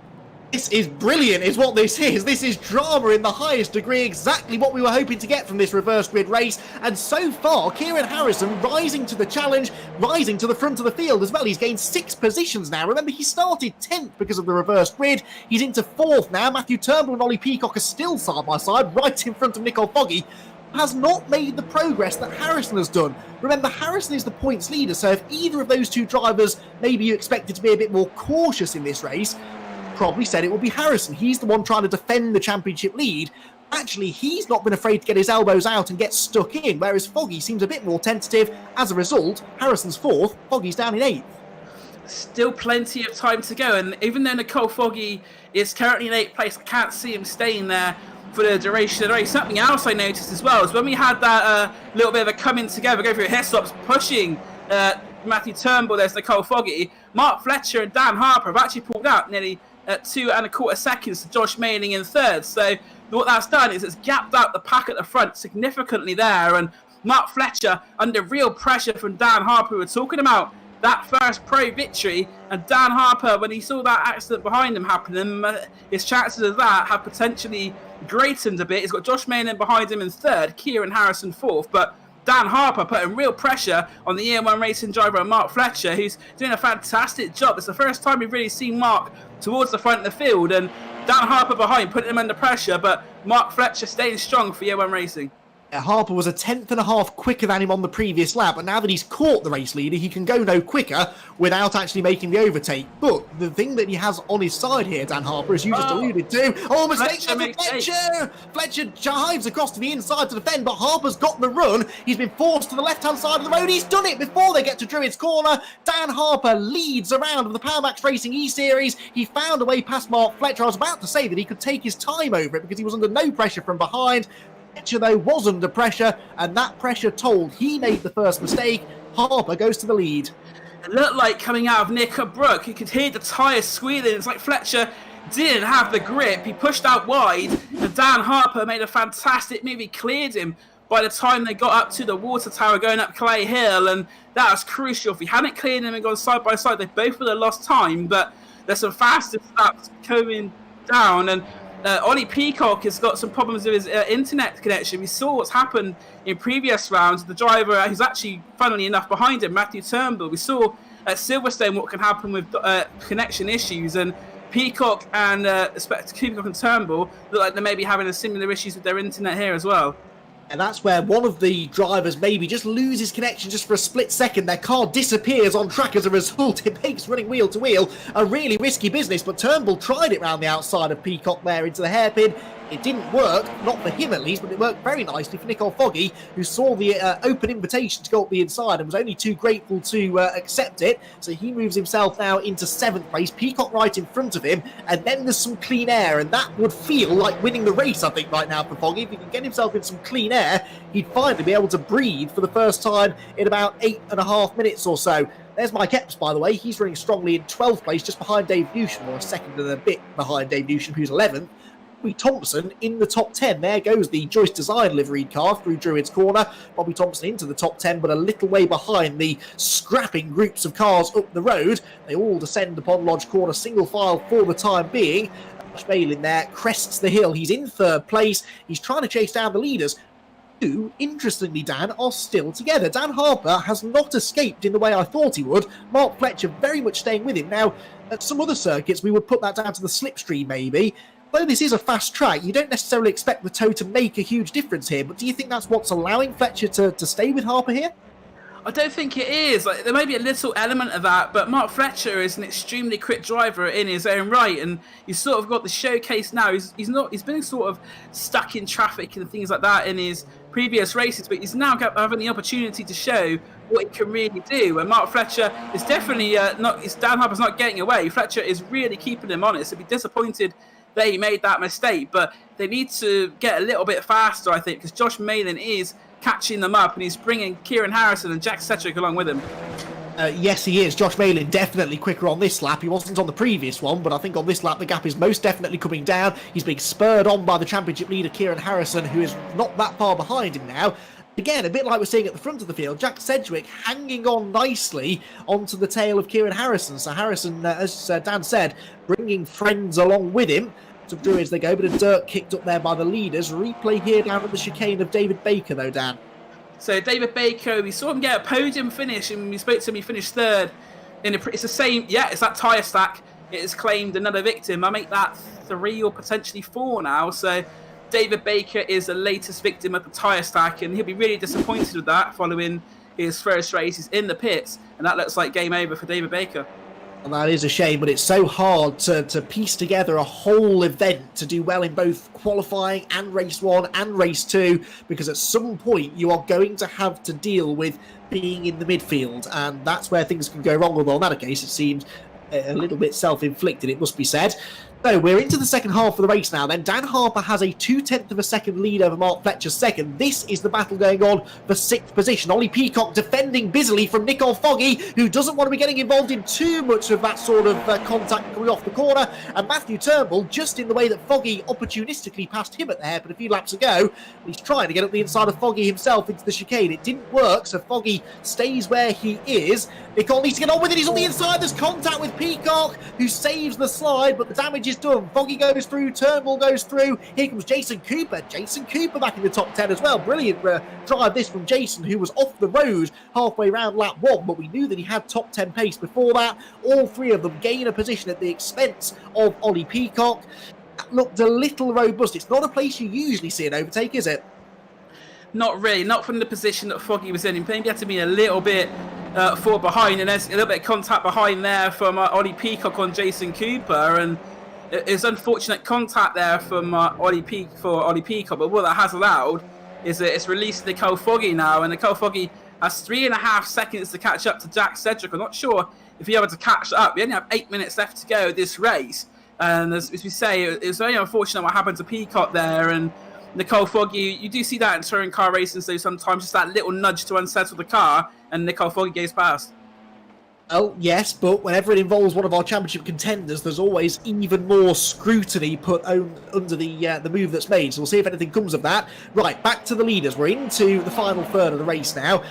This is brilliant, is what this is. This is drama in the highest degree, exactly what we were hoping to get from this reverse grid race. And so far, Kieran Harrison rising to the challenge, rising to the front of the field as well. He's gained 6 positions now. Remember, he started 10th because of the reverse grid. He's into 4th now. Matthew Turnbull and Ollie Peacock are still side by side, right in front of Nicole Foggy. Has not made the progress that Harrison has done. Remember, Harrison is the points leader, so if either of those two drivers maybe you expected to be a bit more cautious in this race, probably said it would be Harrison. He's the one trying to defend the championship lead. Actually, he's not been afraid to get his elbows out and get stuck in, whereas Foggy seems a bit more tentative. As a result, Harrison's 4th, Foggy's down in 8th. Still plenty of time to go, and even though Nicole Foggy is currently in 8th place, I can't see him staying there for the duration of the race. Something else I noticed as well is when we had that little bit of a coming together, go through hair stops, pushing Matthew Turnbull, there's Nicole Foggy, Mark Fletcher and Dan Harper have actually pulled out nearly 2 1/4 seconds to Josh Manning in 3rd. So what that's done is it's gapped out the pack at the front significantly there, and Mark Fletcher under real pressure from Dan Harper, we were talking about that first pro victory, and Dan Harper, when he saw that accident behind him happening, his chances of that have potentially greatened a bit. He's got Josh Malin behind him in 3rd, Kieran Harrison 4th, but Dan Harper putting real pressure on the EM1 racing driver Mark Fletcher, who's doing a fantastic job. It's the first time we've really seen Mark towards the front of the field, and Dan Harper behind, putting him under pressure, but Mark Fletcher staying strong for EM1 racing. Harper was a 1/10.5 quicker than him on the previous lap, but now that he's caught the race leader, he can go no quicker without actually making the overtake. But the thing that he has on his side here, Dan Harper, as you just alluded to, mistake from Fletcher! Fletcher dives across to the inside to defend, but Harper's got the run. He's been forced to the left-hand side of the road. He's done it before they get to Druid's corner. Dan Harper leads a round of the PowerMaxed Racing eSeries. He found a way past Mark Fletcher. I was about to say that he could take his time over it because he was under no pressure from behind. Fletcher, though, was under pressure, and that pressure told. He made the first mistake. Harper goes to the lead. It looked like coming out of Knickerbrook, you could hear the tyres squealing. It's like Fletcher didn't have the grip. He pushed out wide, and Dan Harper made a fantastic move. He cleared him by the time they got up to the water tower going up Clay Hill, and that was crucial. If he hadn't cleared him and gone side by side, they both would have lost time, but there's some faster laps coming down, and Ollie Peacock has got some problems with his internet connection. We saw what's happened in previous rounds. The driver who's actually, funnily enough, behind him, Matthew Turnbull. We saw at Silverstone what can happen with connection issues, and Peacock and Turnbull look like they may be having a similar issues with their internet here as well. And that's where one of the drivers maybe just loses connection just for a split second. Their car disappears on track as a result. It makes running wheel to wheel a really risky business, but Turnbull tried it round the outside of Peacock there into the hairpin. It didn't work, not for him at least, but it worked very nicely for Nicole Foggy, who saw the open invitation to go up the inside and was only too grateful to accept it. So he moves himself now into 7th place, Peacock right in front of him, and then there's some clean air, and that would feel like winning the race, I think, right now for Foggy. If he can get himself in some clean air, he'd finally be able to breathe for the first time in about 8.5 minutes or so. There's Mike Epps, by the way. He's running strongly in 12th place, just behind Dave Newsham, or a second and a bit behind Dave Newsham, who's 11th. Bobby Thompson in the top 10. There goes the Joyce Design liveried car through Druid's Corner. Bobby Thompson into the top 10, but a little way behind the scrapping groups of cars up the road. They all descend upon Lodge Corner, single file for the time being. Josh Malin there crests the hill. He's in 3rd place. He's trying to chase down the leaders. Who, interestingly, Dan, are still together. Dan Harper has not escaped in the way I thought he would. Mark Fletcher very much staying with him. Now, at some other circuits, we would put that down to the slipstream, maybe. Though this is a fast track, you don't necessarily expect the tow to make a huge difference here, but do you think that's what's allowing Fletcher to stay with Harper here? I don't think it is. Like, there may be a little element of that, but Mark Fletcher is an extremely quick driver in his own right, and he's sort of got the showcase now. He's been sort of stuck in traffic and things like that in his previous races, but he's now having the opportunity to show what he can really do. And Mark Fletcher is definitely Dan Harper's not getting away. Fletcher is really keeping him honest. He'd be disappointed that he made that mistake, but they need to get a little bit faster, I think, because Josh Malin is catching them up, and he's bringing Kieran Harrison and Jack Sedgwick along with him. Yes, he is. Josh Malin definitely quicker on this lap. He wasn't on the previous one, but I think on this lap the gap is most definitely coming down. He's being spurred on by the championship leader, Kieran Harrison, who is not that far behind him now. Again, a bit like we're seeing at the front of the field, Jack Sedgwick hanging on nicely onto the tail of Kieran Harrison. So Harrison, as Dan said, bringing friends along with him. To Druids they go, but a dirt kicked up there by the leaders. Replay here down at the chicane of David Baker, though, Dan. So David Baker, we saw him get a podium finish, and we spoke to him, he finished 3rd. It's the same, it's that tyre stack. It has claimed another victim. I make that 3 or potentially 4 now. So David Baker is the latest victim of the tyre stack, and he'll be really disappointed with that following his first race. He's in the pits, and that looks like game over for David Baker. And that is a shame, but it's so hard to piece together a whole event to do well in both qualifying and race 1 and race 2, because at some point you are going to have to deal with being in the midfield, and that's where things can go wrong, although in that case it seems a little bit self-inflicted, it must be said. So we're into the second half of the race now then. Dan Harper has a 0.2 of a second lead over Mark Fletcher's second. This is the battle going on for 6th position. Ollie Peacock defending busily from Nicole Foggy, who doesn't want to be getting involved in too much of that sort of contact coming off the corner. And Matthew Turnbull, just in the way that Foggy opportunistically passed him at the hairpin a few laps ago, he's trying to get up the inside of Foggy himself into the chicane. It didn't work, so Foggy stays where he is. Nicole needs to get on with it. He's on the inside. There's contact with Peacock, who saves the slide, but the damage is done. Foggy goes through, Turnbull goes through. Here comes Jason Cooper. Jason Cooper back in the top 10 as well. Brilliant drive this from Jason, who was off the road halfway round lap 1, but we knew that he had top 10 pace before that. All 3 of them gain a position at the expense of Ollie Peacock. That looked a little robust. It's not a place you usually see an overtake, is it? Not really, not from the position that Foggy was in. He maybe had to be a little bit far behind, and there's a little bit of contact behind there from Ollie Peacock on Jason Cooper, and it's unfortunate contact there from Ollie Peacock, but what that has allowed is that it's released Nicole Foggy now, and Nicole Foggy has 3.5 seconds to catch up to Jack Sedgwick. I'm not sure if he'll be able to catch up. We only have 8 minutes left to go this race, and as we say, it was very unfortunate what happened to Peacock there, and Nicole Foggy, you do see that in touring car racing, so sometimes just that little nudge to unsettle the car, and Nicole Foggy goes past. Oh, yes, but whenever it involves one of our championship contenders, there's always even more scrutiny put under the move that's made. So we'll see if anything comes of that. Right, back to the leaders. We're into the final third of the race now.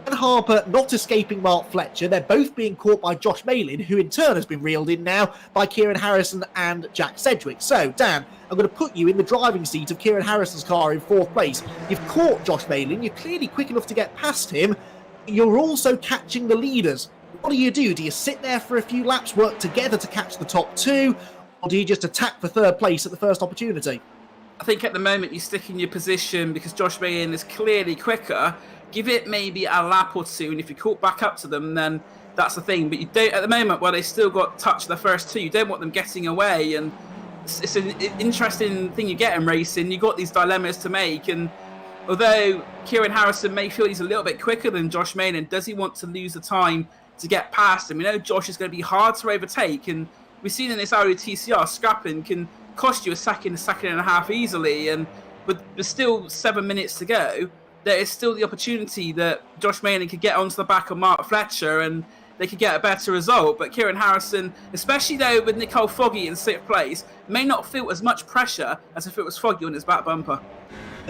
Dan Harper not escaping Mark Fletcher. They're both being caught by Josh Malin, who in turn has been reeled in now by Kieran Harrison and Jack Sedgwick. So, Dan, I'm going to put you in the driving seat of Kieran Harrison's car in 4th place. You've caught Josh Malin. You're clearly quick enough to get past him. You're also catching the leaders. What do you do? Do you sit there for a few laps, work together to catch the top 2, or do you just attack for 3rd place at the first opportunity? I think at the moment you stick in your position because Josh Malin is clearly quicker. Give it maybe a lap or 2, and if you caught back up to them, then that's the thing. But you don't, at the moment, while they still got touch the first 2, you don't want them getting away and it's an interesting thing you get in racing. You've got these dilemmas to make, and although Kieran Harrison may feel he's a little bit quicker than Josh Malin, does he want to lose the time to get past him? We know Josh is going to be hard to overtake, and we've seen in this Audi TCR, scrapping can cost you a second and a half easily, and with there's still 7 minutes to go, there is still the opportunity that Josh Malin could get onto the back of Mark Fletcher and they could get a better result. But Kieran Harrison, especially though with Nicole Foggy in 6th place, may not feel as much pressure as if it was Foggy on his back bumper.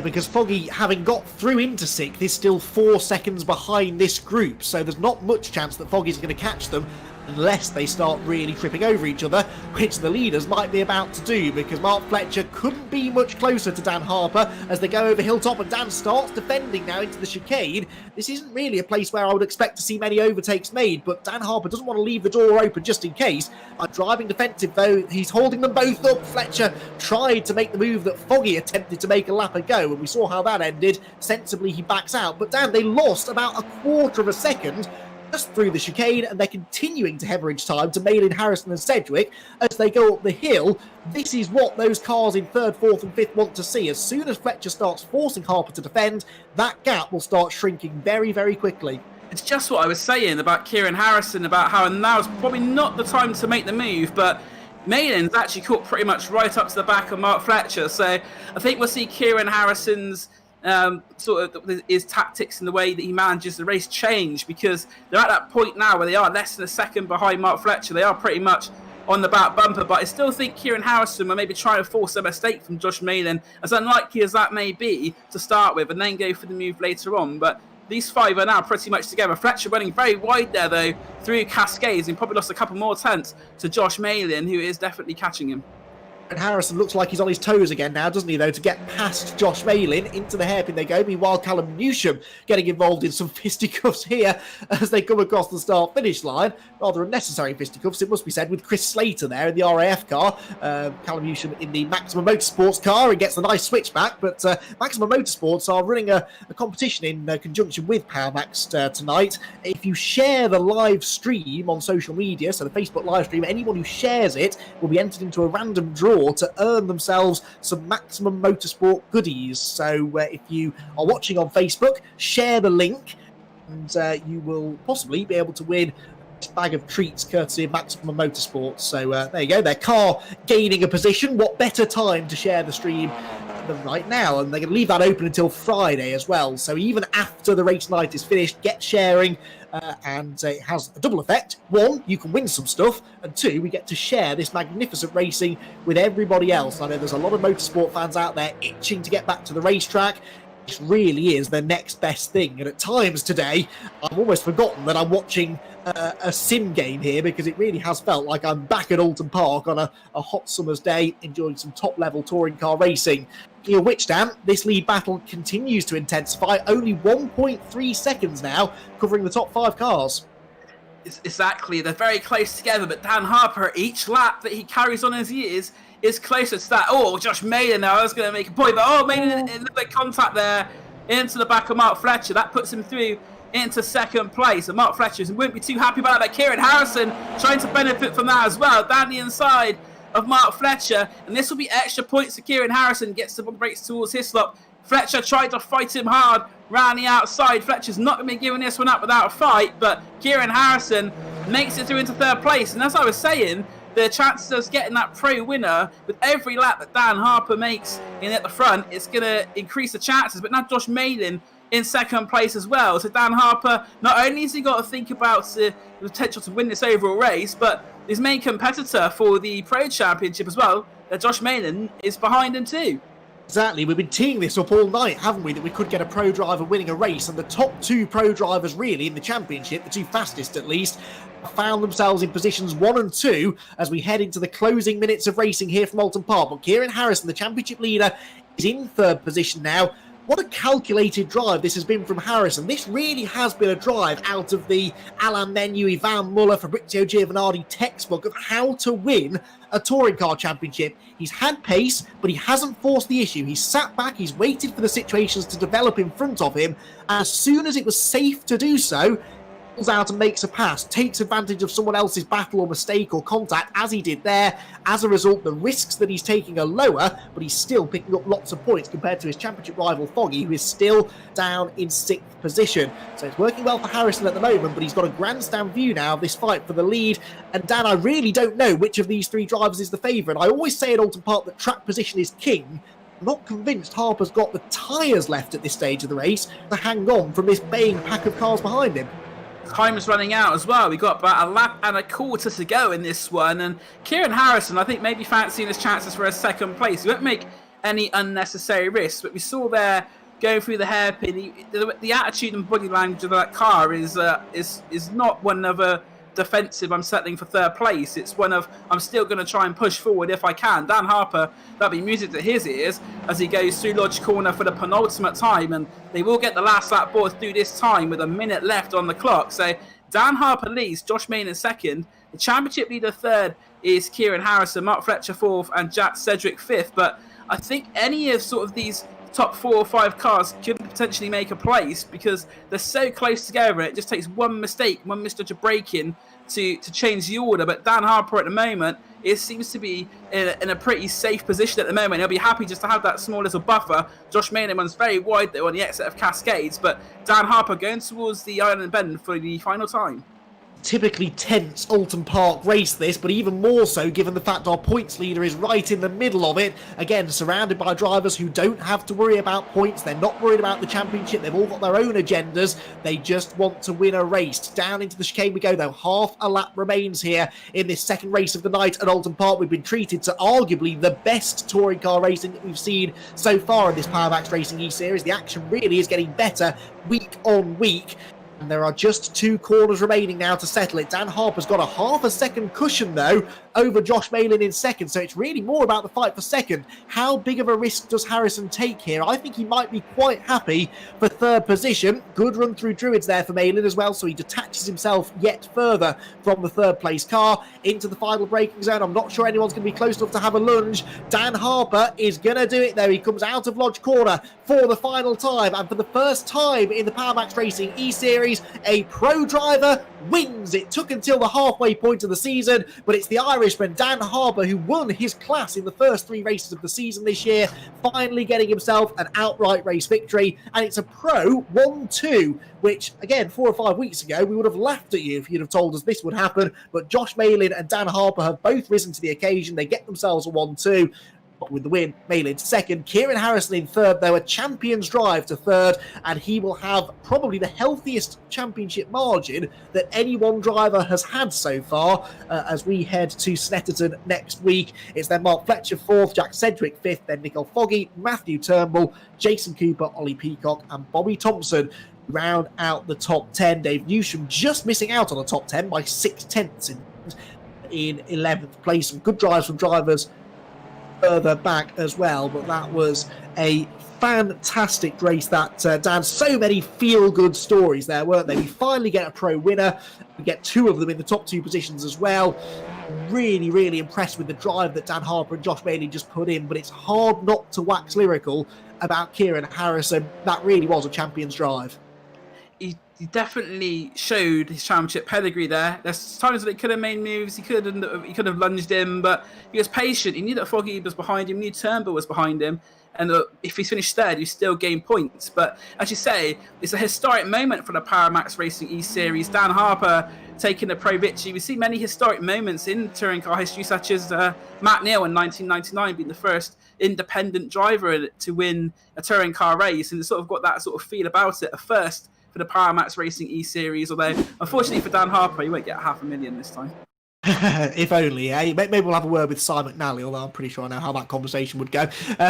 Because Foggy, having got through into 6th, is still 4 seconds behind this group, so there's not much chance that Foggy's going to catch them unless they start really tripping over each other, which the leaders might be about to do, because Mark Fletcher couldn't be much closer to Dan Harper as they go over Hilltop, and Dan starts defending now into the chicane. This isn't really a place where I would expect to see many overtakes made, but Dan Harper doesn't want to leave the door open just in case. Driving defensive though, he's holding them both up. Fletcher tried to make the move that Foggy attempted to make a lap ago, and we saw how that ended. Sensibly he backs out, but Dan, they lost about a quarter of a second just through the chicane, and they're continuing to hemorrhage time to Malin, Harrison and Sedgwick as they go up the hill. This is what those cars in 3rd, 4th and 5th want to see. As soon as Fletcher starts forcing Harper to defend, that gap will start shrinking very, very quickly. It's just what I was saying about Kieran Harrison, about how now's probably not the time to make the move, but Malin's actually caught pretty much right up to the back of Mark Fletcher. So I think we'll see Kieran Harrison's sort of his tactics and the way that he manages the race change, because they're at that point now where they are less than a second behind Mark Fletcher. They are pretty much on the back bumper, but I still think Kieran Harrison will maybe try to force a mistake from Josh Malin, as unlikely as that may be to start with, and then go for the move later on. But these 5 are now pretty much together. Fletcher running very wide there though through Cascades, and probably lost a couple more tenths to Josh Malin, who is definitely catching him. And Harrison looks like he's on his toes again now, doesn't he, though, to get past Josh Malin. Into the hairpin they go. Meanwhile, Callum Newsham getting involved in some fisticuffs here as they come across the start-finish line. Rather unnecessary fisticuffs, it must be said, with Chris Slater there in the RAF car. Callum Newsham in the Maximum Motorsports car and gets a nice switchback. But Maximum Motorsports are running a competition in conjunction with PowerMaxed tonight. If you share the live stream on social media, so the Facebook live stream, anyone who shares it will be entered into a random draw to earn themselves some Maximum Motorsport goodies. So if you are watching on Facebook, share the link and you will possibly be able to win a bag of treats courtesy of Maximum Motorsports. So there you go, their car gaining a position. What better time to share the stream than right now? And they're going to leave that open until Friday as well. So even after the race night is finished, get sharing. And it has a double effect. 1, you can win some stuff, and 2, we get to share this magnificent racing with everybody else. I know there's a lot of motorsport fans out there itching to get back to the racetrack. This really is the next best thing, and at times today I've almost forgotten that I'm watching a sim game here, because it really has felt like I'm back at Oulton Park on a hot summer's day enjoying some top level touring car racing. Which, Dan, this lead battle continues to intensify. Only 1.3 seconds now covering the top 5 cars. Exactly, they're very close together, but Dan Harper, each lap that he carries on his ears, is closer to that. Oh, Josh Malin now, I was going to make a point, but Malin in a little bit of contact there into the back of Mark Fletcher. That puts him through into 2nd place, and Mark Fletcher won't be too happy about that. Kieran Harrison trying to benefit from that as well, down the inside of Mark Fletcher, and this will be extra points for Kieran Harrison. Gets the brakes towards Hislop. Fletcher tried to fight him hard round the outside. Fletcher's not going to be giving this one up without a fight, but Kieran Harrison makes it through into 3rd place. And as I was saying, the chances of us getting that pro winner with every lap that Dan Harper makes in at the front, it's going to increase the chances. But now Josh Malin in 2nd place as well. So Dan Harper, not only has he got to think about the potential to win this overall race, but his main competitor for the Pro Championship as well, Josh Malin, is behind him too. Exactly, we've been teeing this up all night, haven't we, that we could get a pro driver winning a race, and the top 2 pro drivers really in the championship, the 2 fastest at least, found themselves in positions 1 and 2 as we head into the closing minutes of racing here from Oulton Park. But Kieran Harrison, the championship leader, is in 3rd position now. What a calculated drive this has been from Harrison. This really has been a drive out of the Alain Menu, Ivan Muller, Fabrizio Giovanardi textbook of how to win a touring car championship. He's had pace, but he hasn't forced the issue. He's sat back, he's waited for the situations to develop in front of him. And as soon as it was safe to do so, pulls out and makes a pass, takes advantage of someone else's battle or mistake or contact, as he did there. As a result, the risks that he's taking are lower, but he's still picking up lots of points compared to his championship rival Foggy, who is still down in 6th position. So it's working well for Harrison at the moment, but he's got a grandstand view now of this fight for the lead. And Dan, I really don't know which of these three drivers is the favourite. I always say at Oulton Park that track position is king. I'm not convinced Harper's got the tyres left at this stage of the race to hang on from this baying pack of cars behind him. Time is running out as well. We've got about a lap and a quarter to go in this one. And Kieran Harrison, I think, maybe fancying his chances for a second place. He won't make any unnecessary risks. But we saw there going through the hairpin, the attitude and body language of that car is not one of a defensive, I'm settling for third place. It's one of, I'm still going to try and push forward if I can. Dan Harper, that'll be music to his ears as he goes through Lodge Corner for the penultimate time, and they will get the last lap board through this time with a minute left on the clock. So Dan Harper leads, Josh Main in second. The championship leader third is Kieran Harrison, Mark Fletcher fourth, and Jack Sedgwick fifth. But I think any of sort of these top 4 or 5 cars could potentially make a place because they're so close together. It just takes one mistake, one misjudge of braking to change the order. But Dan Harper at the moment, it seems to be in a pretty safe position at the moment. He'll be happy just to have that small little buffer. Josh Maynard runs very wide though on the exit of Cascades, but Dan Harper going towards the Island Bend for the final time. Typically tense Oulton Park race this, but even more so given the fact our points leader is right in the middle of it. Again, surrounded by drivers who don't have to worry about points. They're not worried about the championship. They've all got their own agendas. They just want to win a race. Down into the chicane we go though. Half a lap remains here in this second race of the night at Oulton Park. We've been treated to arguably the best touring car racing that we've seen so far in this PowerMaxed Racing eSeries. The action really is getting better week on week. And there are just 2 corners remaining now to settle it. Dan Harper's got a half a second cushion, though, over Josh Malin in second. So it's really more about the fight for second. How big of a risk does Harrison take here? I think he might be quite happy for third position. Good run through Druids there for Malin as well. So he detaches himself yet further from the third place car into the final braking zone. I'm not sure anyone's going to be close enough to have a lunge. Dan Harper is going to do it, though. He comes out of Lodge Corner for the final time. And for the first time in the PowerMaxed Racing eSeries, a pro driver wins. It took until the halfway point of the season, but it's the Irishman Dan Harper who won his class in the first 3 races of the season this year, finally getting himself an outright race victory. And it's a pro 1-2, which again 4 or 5 weeks ago we would have laughed at you if you'd have told us this would happen. But Josh Malin and Dan Harper have both risen to the occasion. They get themselves a 1-2 with the win. Malin second, Kieran Harrison in third, though, a champion's drive to third, and he will have probably the healthiest championship margin that any one driver has had so far as we head to Snetterton next week. It's then Mark Fletcher fourth, Jack Sedgwick fifth, then Nicole Foggy, Matthew Turnbull, Jason Cooper, Ollie Peacock, and Bobby Thompson round out the top 10. Dave Newsham just missing out on the top 10 by 6/10 in 11th place. Some good drives from drivers further back as well, but that was a fantastic race that Dan. So many feel-good stories there, weren't they? We finally get a pro winner. We get 2 of them in the top 2 positions as well. Really impressed with the drive that Dan Harper and Josh Bailey just put in, but it's hard not to wax lyrical about Kieran Harrison. That really was a champion's drive. He definitely showed his championship pedigree there. There's times that he could have made moves, he could have lunged in, but he was patient. He knew that Foggy was behind him, he knew Turnbull was behind him, and if he's finished third, he still gained points. But as you say, it's a historic moment for the PowerMaxed Racing eSeries. Dan Harper taking the pro victory. We see many historic moments in touring car history, such as Matt Neal in 1999 being the first independent driver to win a touring car race, and it's sort of got that sort of feel about it, a first for the PowerMaxed Racing eSeries, although unfortunately for Dan Harper, he won't get $500,000 this time. If only, eh? Maybe we'll have a word with Simon McNally, although I'm pretty sure I know how that conversation would go.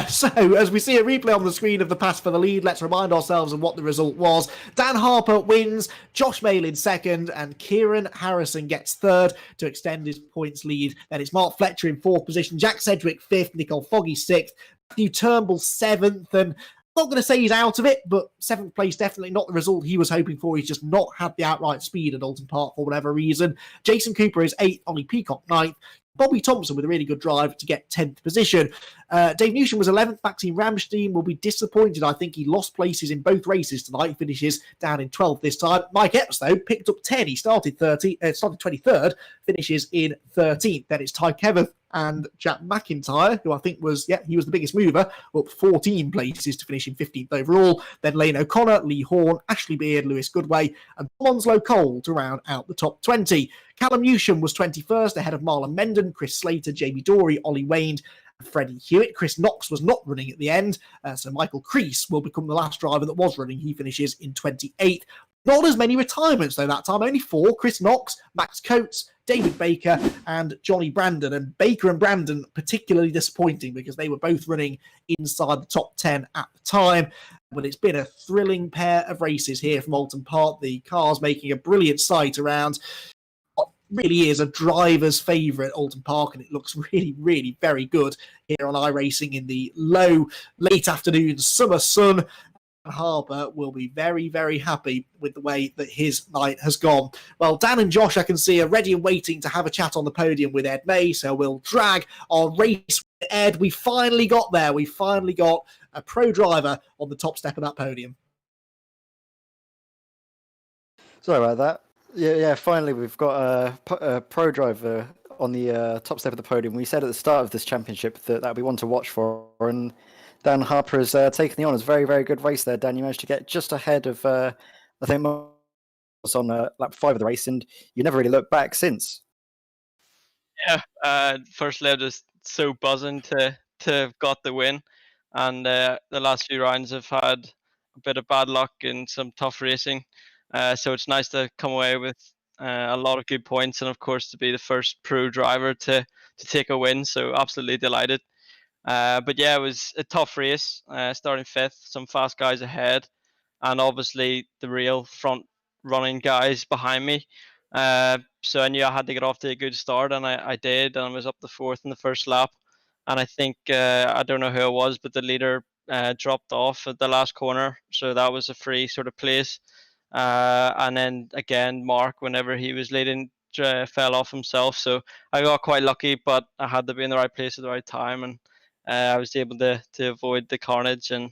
So, as we see a replay on the screen of the pass for the lead, let's remind ourselves of what the result was. Dan Harper wins, Josh Malin second, and Kieran Harrison gets third to extend his points lead. Then it's Mark Fletcher in fourth position, Jack Sedgwick fifth, Nicole Foggy sixth, Matthew Turnbull seventh, and Not going to say he's out of it, but 7th place definitely not the result he was hoping for. He's just not had the outright speed at Oulton Park for whatever reason. Jason Cooper is 8th, Ollie Peacock 9th. Bobby Thompson with a really good drive to get 10th position. Dave Newsham was 11th. Maxime Ramstein will be disappointed. I think he lost places in both races tonight. He finishes down in 12th this time. Mike Epps, though, picked up 10. He started 23rd, finishes in 13th. Then it's Ty Keveth and Jack McIntyre, who I think was, he was the biggest mover, up 14 places to finish in 15th overall. Then Lane O'Connor, Lee Horn, Ashley Beard, Lewis Goodway, and Onslow Cole to round out the top 20. Callum Newsham was 21st, ahead of Marlon Mendon, Chris Slater, Jamie Dorey, Ollie Wayne, and Freddie Hewitt. Chris Knox was not running at the end, so Michael Crease will become the last driver that was running. He finishes in 28th. Not as many retirements, though, that time. Only 4. Chris Knox, Max Coates, David Baker, and Johnny Brandon. And Baker and Brandon particularly disappointing because they were both running inside the top 10 at the time. But it's been a thrilling pair of races here from Oulton Park. The cars making a brilliant sight around what really is a driver's favourite, Oulton Park, and it looks really, really very good here on iRacing in the low, late afternoon summer sun. Harper will be very, very happy with the way that his night has gone. Well, Dan and Josh, I can see, are ready and waiting to have a chat on the podium with Ed May, so we'll drag our race with Ed. We finally got there. We finally got a pro driver on the top step of that podium. Sorry about that. Yeah. Finally, we've got a pro driver on the top step of the podium. We said at the start of this championship that we want to watch for, and Dan Harper has taken the honours. Very, very good race there, Dan. You managed to get just ahead of, I think, was on lap 5 of the race, and you never really looked back since. Yeah, firstly, I'm just so buzzing to have got the win, and the last few rounds have had a bit of bad luck and some tough racing, so it's nice to come away with a lot of good points, and of course to be the first pro driver to take a win. So absolutely delighted. But yeah, it was a tough race, starting 5th, some fast guys ahead, and obviously the real front running guys behind me. So I knew I had to get off to a good start, and I did, and I was up to 4th in the first lap. And I think, I don't know who it was, but the leader dropped off at the last corner, so that was a free sort of place. And then again, Mark, whenever he was leading, fell off himself. So I got quite lucky, but I had to be in the right place at the right time, and I was able to avoid the carnage and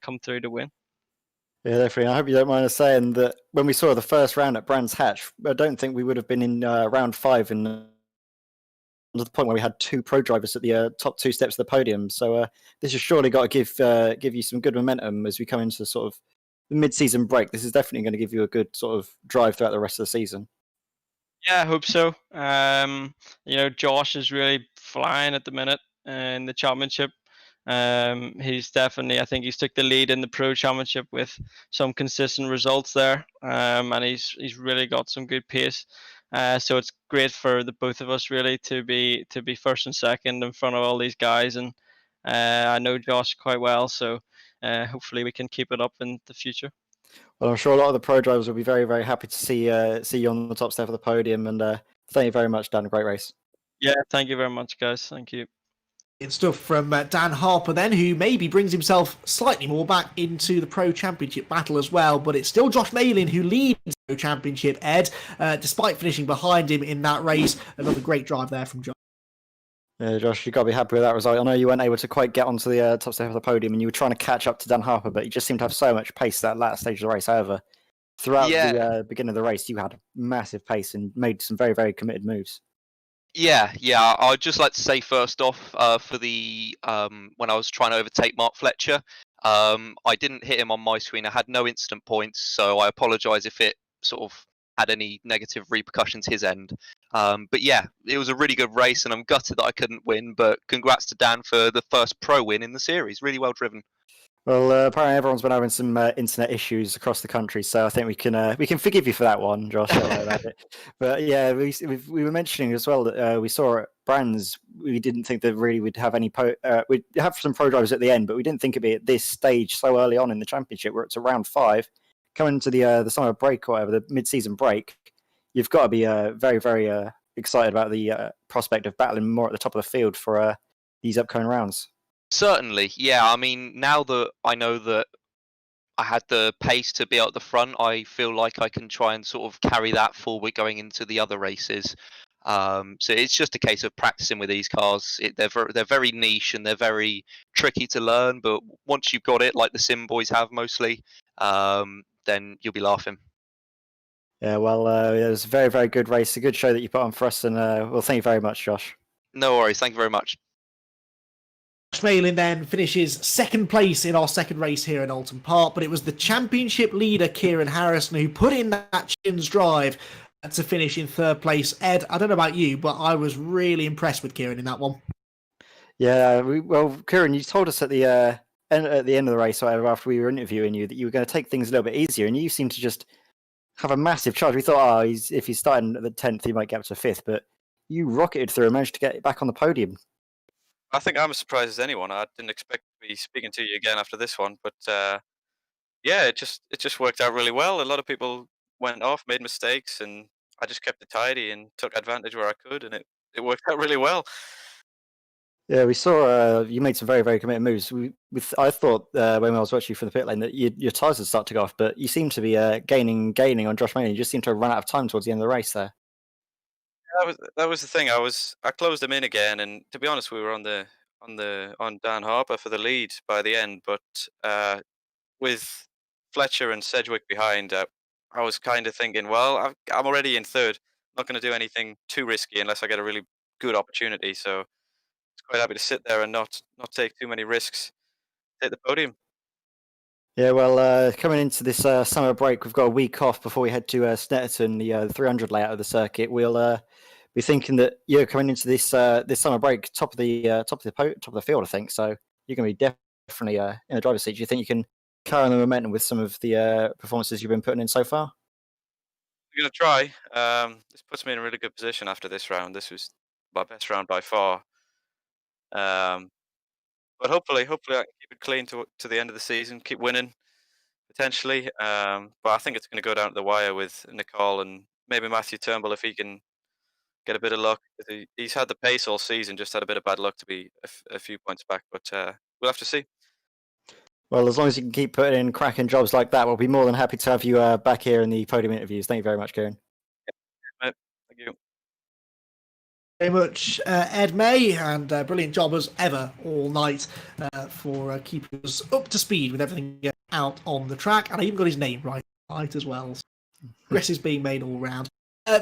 come through to win. Yeah, definitely. I hope you don't mind us saying that when we saw the first round at Brands Hatch, I don't think we would have been in round 5 and to the point where we had 2 pro drivers at the top 2 steps of the podium. So this has surely got to give you some good momentum as we come into sort of the mid-season break. This is definitely going to give you a good sort of drive throughout the rest of the season. Yeah, I hope so. Josh is really flying at the minute in the championship. He's definitely, I think he's took the lead in the pro championship with some consistent results there, and he's really got some good pace. So it's great for the both of us really to be first and second in front of all these guys, and I know Josh quite well, so hopefully we can keep it up in the future. Well, I'm sure a lot of the pro drivers will be very, very happy to see you on the top step of the podium, and thank you very much, Dan. Great race. Yeah, thank you very much, guys. Thank you. It's stuff from Dan Harper then, who maybe brings himself slightly more back into the Pro Championship battle as well, but it's still Josh Malin who leads the Pro Championship, Ed, despite finishing behind him in that race. Another great drive there from Josh. Yeah, Josh, you've got to be happy with that result. I know you weren't able to quite get onto the top step of the podium, and you were trying to catch up to Dan Harper, but you just seemed to have so much pace that last stage of the race. However, throughout the beginning of the race, you had massive pace and made some very, very committed moves. Yeah. I'd just like to say first off, for the when I was trying to overtake Mark Fletcher, I didn't hit him on my screen. I had no instant points, so I apologise if it sort of had any negative repercussions his end. But yeah, it was a really good race, and I'm gutted that I couldn't win. But congrats to Dan for the first pro win in the series. Really well driven. Well, apparently everyone's been having some internet issues across the country, so I think we can forgive you for that one, Josh. But yeah, we were mentioning as well that we saw at Brands, we didn't think that really we'd have any we'd have some pro drivers at the end, but we didn't think it'd be at this stage so early on in the championship, where it's around 5, coming into the summer break or whatever, the mid-season break. You've got to be very, very excited about the prospect of battling more at the top of the field for these upcoming rounds. Certainly, yeah. I mean, now that I know that I had the pace to be out the front, I feel like I can try and sort of carry that forward going into the other races. So it's just a case of practicing with these cars. They're very niche and they're very tricky to learn. But once you've got it, like the sim boys have mostly, then you'll be laughing. Yeah, well, it was a very, very good race. A good show that you put on for us. And well, thank you very much, Josh. No worries. Thank you very much. Josh Malin then finishes second place in our second race here in Oulton Park, but it was the championship leader, Kieran Harrison, who put in that chins drive to finish in third place. Ed, I don't know about you, but I was really impressed with Kieran in that one. Yeah, well, Kieran, you told us at the end of the race, or whatever, after we were interviewing you, that you were going to take things a little bit easier, and you seemed to just have a massive charge. We thought, if he's starting at the 10th, he might get up to 5th, but you rocketed through and managed to get back on the podium. I think I'm as surprised as anyone. I didn't expect to be speaking to you again after this one, but yeah, it just worked out really well. A lot of people went off, made mistakes, and I just kept it tidy and took advantage where I could, and it worked out really well. Yeah, we saw you made some very, very committed moves. I thought when I was watching you from the pit lane that your tyres would start to go off, but you seem to be gaining on Josh Malin. You just seem to have run out of time towards the end of the race there. That was the thing. I closed them in again, and to be honest, we were on Dan Harper for the lead by the end. But with Fletcher and Sedgwick behind, I was kind of thinking, well, I'm already in third. Not going to do anything too risky unless I get a really good opportunity. So I was quite happy to sit there and not take too many risks. Take the podium. Yeah, well, coming into this summer break, we've got a week off before we head to Snetterton, the 300 layout of the circuit. We'll be thinking that you're coming into this summer break top of the field, I think. So you're going to be definitely in the driver's seat. Do you think you can carry on the momentum with some of the performances you've been putting in so far? We're going to try. This puts me in a really good position after this round. This was my best round by far. But hopefully I can keep it clean to the end of the season, keep winning potentially. But I think it's going to go down to the wire with Nicole and maybe Matthew Turnbull if he can get a bit of luck. He's had the pace all season, just had a bit of bad luck to be a few points back. But we'll have to see. Well, as long as you can keep putting in cracking jobs like that, we'll be more than happy to have you back here in the podium interviews. Thank you very much, Kieran. Thank you. Very much, Ed May, and brilliant job as ever all night for keeping us up to speed with everything out on the track. And I even got his name right as well. So progress is being made all round.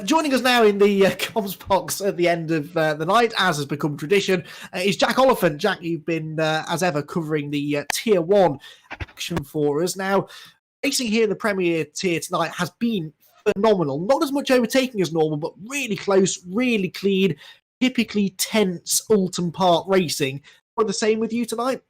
Joining us now in the comms box at the end of the night, as has become tradition, is Jack Oliphant. Jack, you've been, as ever, covering the Tier 1 action for us. Now, racing here in the Premier Tier tonight has been phenomenal. Not as much overtaking as normal, but really close, really clean, typically tense Oulton Park racing. What the same with you tonight?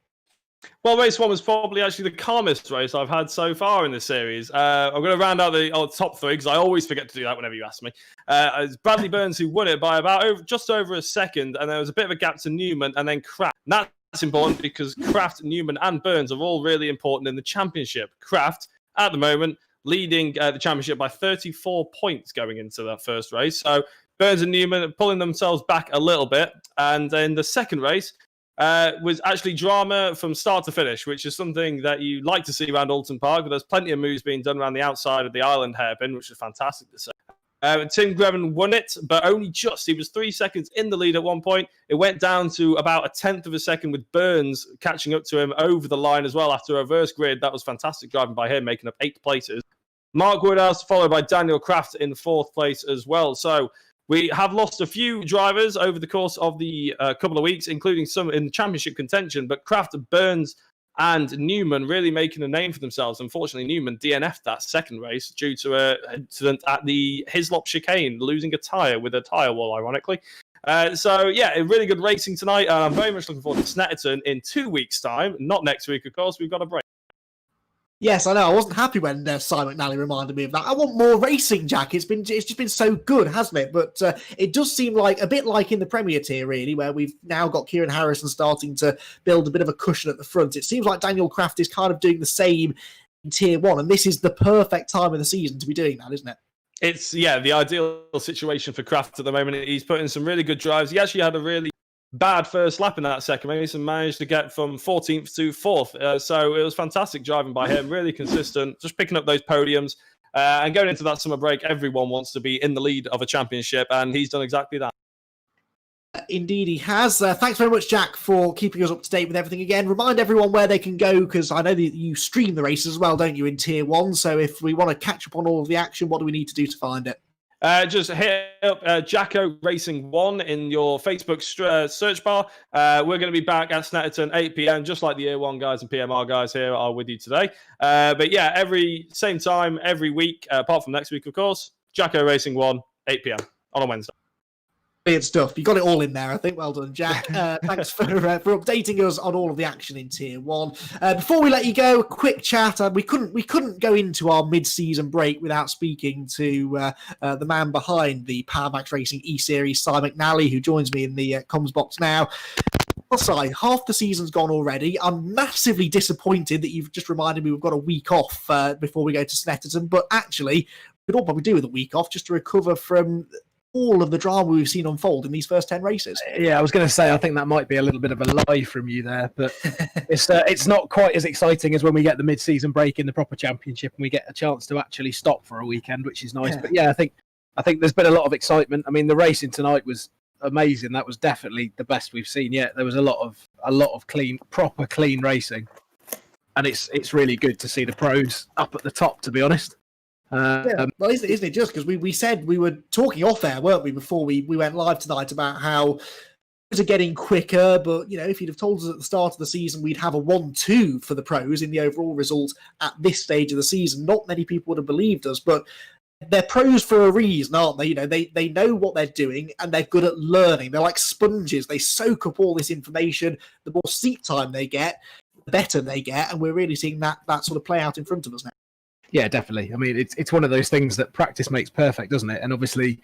Well, race 1 was probably actually the calmest race I've had so far in this series. I'm going to round out the top 3 because I always forget to do that whenever you ask me. It's Bradley Burns who won it by about just over a second, and there was a bit of a gap to Newman and then Kraft. And that's important because Kraft, Newman, and Burns are all really important in the championship. Kraft, at the moment, leading the championship by 34 points going into that first race. So Burns and Newman are pulling themselves back a little bit. And in the second race, was actually drama from start to finish, which is something that you like to see around Oulton Park, but there's plenty of moves being done around the outside of the island hairpin, which is fantastic to see. Tim Greven won it, but only just. He was 3 seconds in the lead at one point. It went down to about a 10th of a second with Burns catching up to him over the line as well after a reverse grid. That was fantastic driving by him, making up 8 places. Mark Woodhouse followed by Daniel Kraft in 4th place as well. So we have lost a few drivers over the course of the couple of weeks, including some in the championship contention, but Kraft, Burns, and Newman really making a name for themselves. Unfortunately, Newman DNF'd that second race due to an incident at the Hislop chicane, losing a tyre with a tyre wall, ironically. So, yeah, really good racing tonight. I'm very much looking forward to Snetterton in 2 weeks' time. Not next week, of course. We've got a break. Yes, I know. I wasn't happy when Simon McNally reminded me of that. I want more racing, Jack. It's just been so good, hasn't it? But it does seem like a bit like in the Premier Tier, really, where we've now got Kieran Harrison starting to build a bit of a cushion at the front. It seems like Daniel Kraft is kind of doing the same in Tier 1, and this is the perfect time of the season to be doing that, isn't it? It's, the ideal situation for Kraft at the moment. He's putting some really good drives. He actually had a really bad first lap in that second race and managed to get from 14th to 4th. So it was fantastic driving by him, really consistent, just picking up those podiums. And going into that summer break, everyone wants to be in the lead of a championship, and he's done exactly that. Indeed, he has. Thanks very much, Jack, for keeping us up to date with everything again. Remind everyone where they can go, because I know that you stream the races as well, don't you, in Tier 1? So if we want to catch up on all of the action, what do we need to do to find it? Just hit up Jacko Racing 1 in your Facebook search bar. We're going to be back at Snetterton 8 p.m, just like the Year 1 guys and PMR guys here are with you today. But yeah, every same time, every week, apart from next week, of course, Jacko Racing 1, 8 p.m. on a Wednesday. Brilliant stuff. You got it all in there, I think. Well done, Jack. Thanks for updating us on all of the action in Tier 1. Before we let you go, a quick chat. We couldn't go into our mid-season break without speaking to the man behind the PowerMaxed Racing eSeries, Si McNally, who joins me in the comms box now. Well, Si, half the season's gone already. I'm massively disappointed that you've just reminded me we've got a week off before we go to Snetterton, but actually, we could all probably do with a week off just to recover from all of the drama we've seen unfold in these first 10 races. Yeah, I was going to say, I think that might be a little bit of a lie from you there, but it's not quite as exciting as when we get the mid-season break in the proper championship and we get a chance to actually stop for a weekend, which is nice. Yeah. But yeah, I think there's been a lot of excitement. I mean, the racing tonight was amazing. That was definitely the best we've seen yet. There was a lot of proper clean racing, and it's really good to see the pros up at the top, to be honest. Well, isn't it just because we said we were talking off air, weren't we, before we went live tonight about how pros are getting quicker, but if you'd have told us at the start of the season we'd have a 1-2 for the pros in the overall result at this stage of the season, not many people would have believed us. But they're pros for a reason, aren't they? They know what they're doing and they're good at learning. They're like sponges. They soak up all this information. The more seat time they get, the better they get, and we're really seeing that sort of play out in front of us now. Yeah, definitely. I mean, it's one of those things that practice makes perfect, doesn't it? And obviously,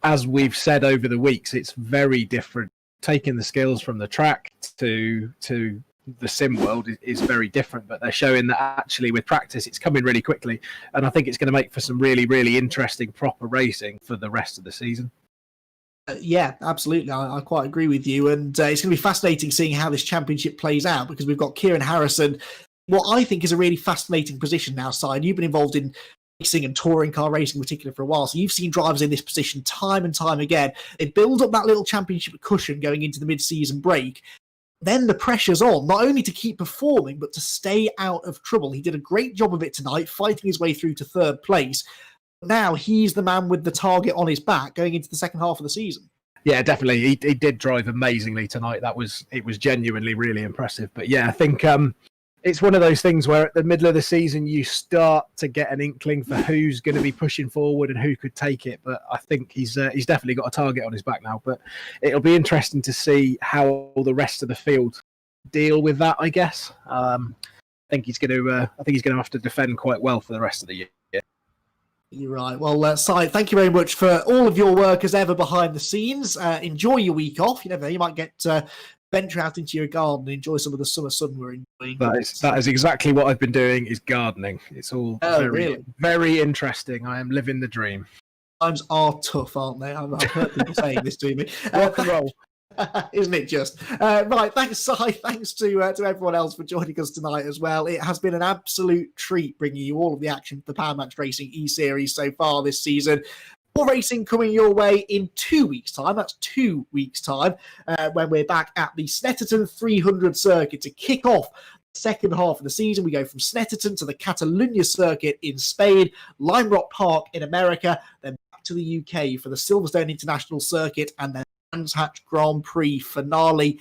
as we've said over the weeks, it's very different. Taking the skills from the track to the sim world is very different, but they're showing that actually with practice, it's coming really quickly. And I think it's going to make for some really, really interesting, proper racing for the rest of the season. Yeah, absolutely. I quite agree with you. And it's going to be fascinating seeing how this championship plays out, because we've got Kieran Harrison, what I think is a really fascinating position now, Si. You've been involved in racing and touring car racing in particular for a while, so you've seen drivers in this position time and time again. They build up that little championship cushion going into the mid-season break. Then the pressure's on, not only to keep performing, but to stay out of trouble. He did a great job of it tonight, fighting his way through to third place. Now he's the man with the target on his back going into the second half of the season. Yeah, definitely. He did drive amazingly tonight. It was genuinely really impressive. But yeah, I think it's one of those things where at the middle of the season you start to get an inkling for who's going to be pushing forward and who could take it. But I think he's definitely got a target on his back now. But it'll be interesting to see how the rest of the field deal with that, I guess. I think he's going to have to defend quite well for the rest of the year. You're right. Well, Si, thank you very much for all of your work as ever behind the scenes. Enjoy your week off. You never know, you might get venture out into your garden and enjoy some of the summer sun we're enjoying. That is exactly what I've been doing, is gardening. It's all very interesting. I am living the dream. Times are tough, aren't they? I've heard people saying this to me. Rock and roll. Isn't it just? Right, thanks, Si. Thanks to everyone else for joining us tonight as well. It has been an absolute treat bringing you all of the action for the PowerMaxed Racing eSeries so far this season. More racing coming your way in 2 weeks' time. That's 2 weeks' time when we're back at the Snetterton 300 circuit to kick off the second half of the season. We go from Snetterton to the Catalunya circuit in Spain, Lime Rock Park in America, then back to the UK for the Silverstone International Circuit, and then Brands Hatch Grand Prix finale.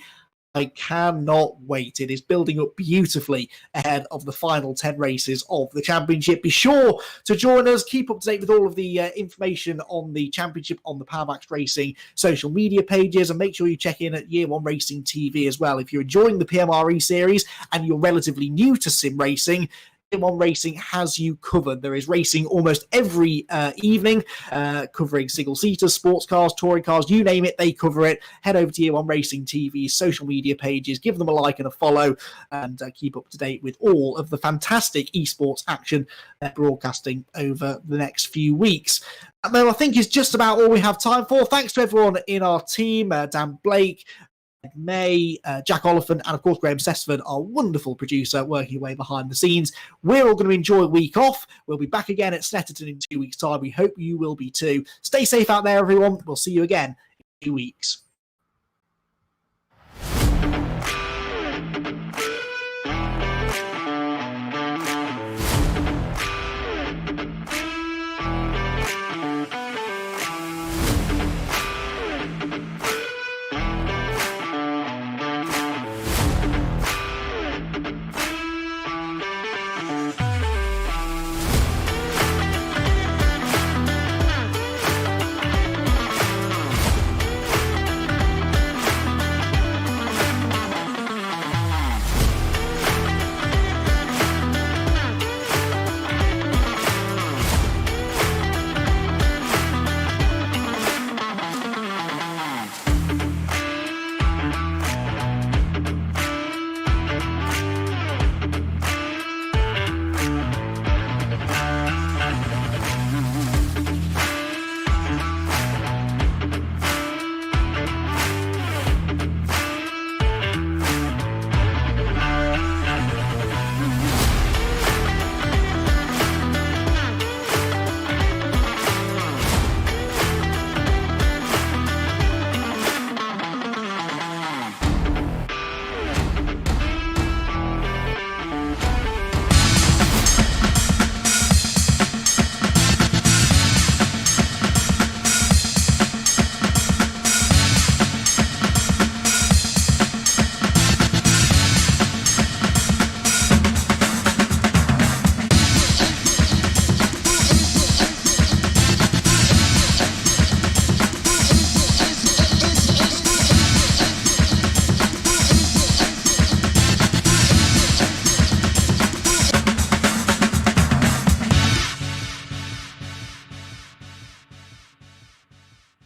I cannot wait. It is building up beautifully ahead of the final 10 races of the championship. Be sure to join us. Keep up to date with all of the information on the championship on the PowerMaxed Racing social media pages, and make sure you check in at Year 1 Racing TV as well. If you're enjoying the PMRE series and you're relatively new to sim racing, Year 1 Racing has you covered. There is racing almost every evening, covering single-seaters, sports cars, touring cars, you name it, they cover it. Head over to Year 1 Racing TV's social media pages, give them a like and a follow, and keep up to date with all of the fantastic esports action they're broadcasting over the next few weeks. And then I think is just about all we have time for. Thanks to everyone in our team, Dan Blake, May, Jack Oliphant, and of course Graham Sessford, our wonderful producer, working away behind the scenes. We're all going to enjoy a week off. We'll be back again at Snetterton in 2 weeks' time. We hope you will be too. Stay safe out there, everyone. We'll see you again in 2 weeks.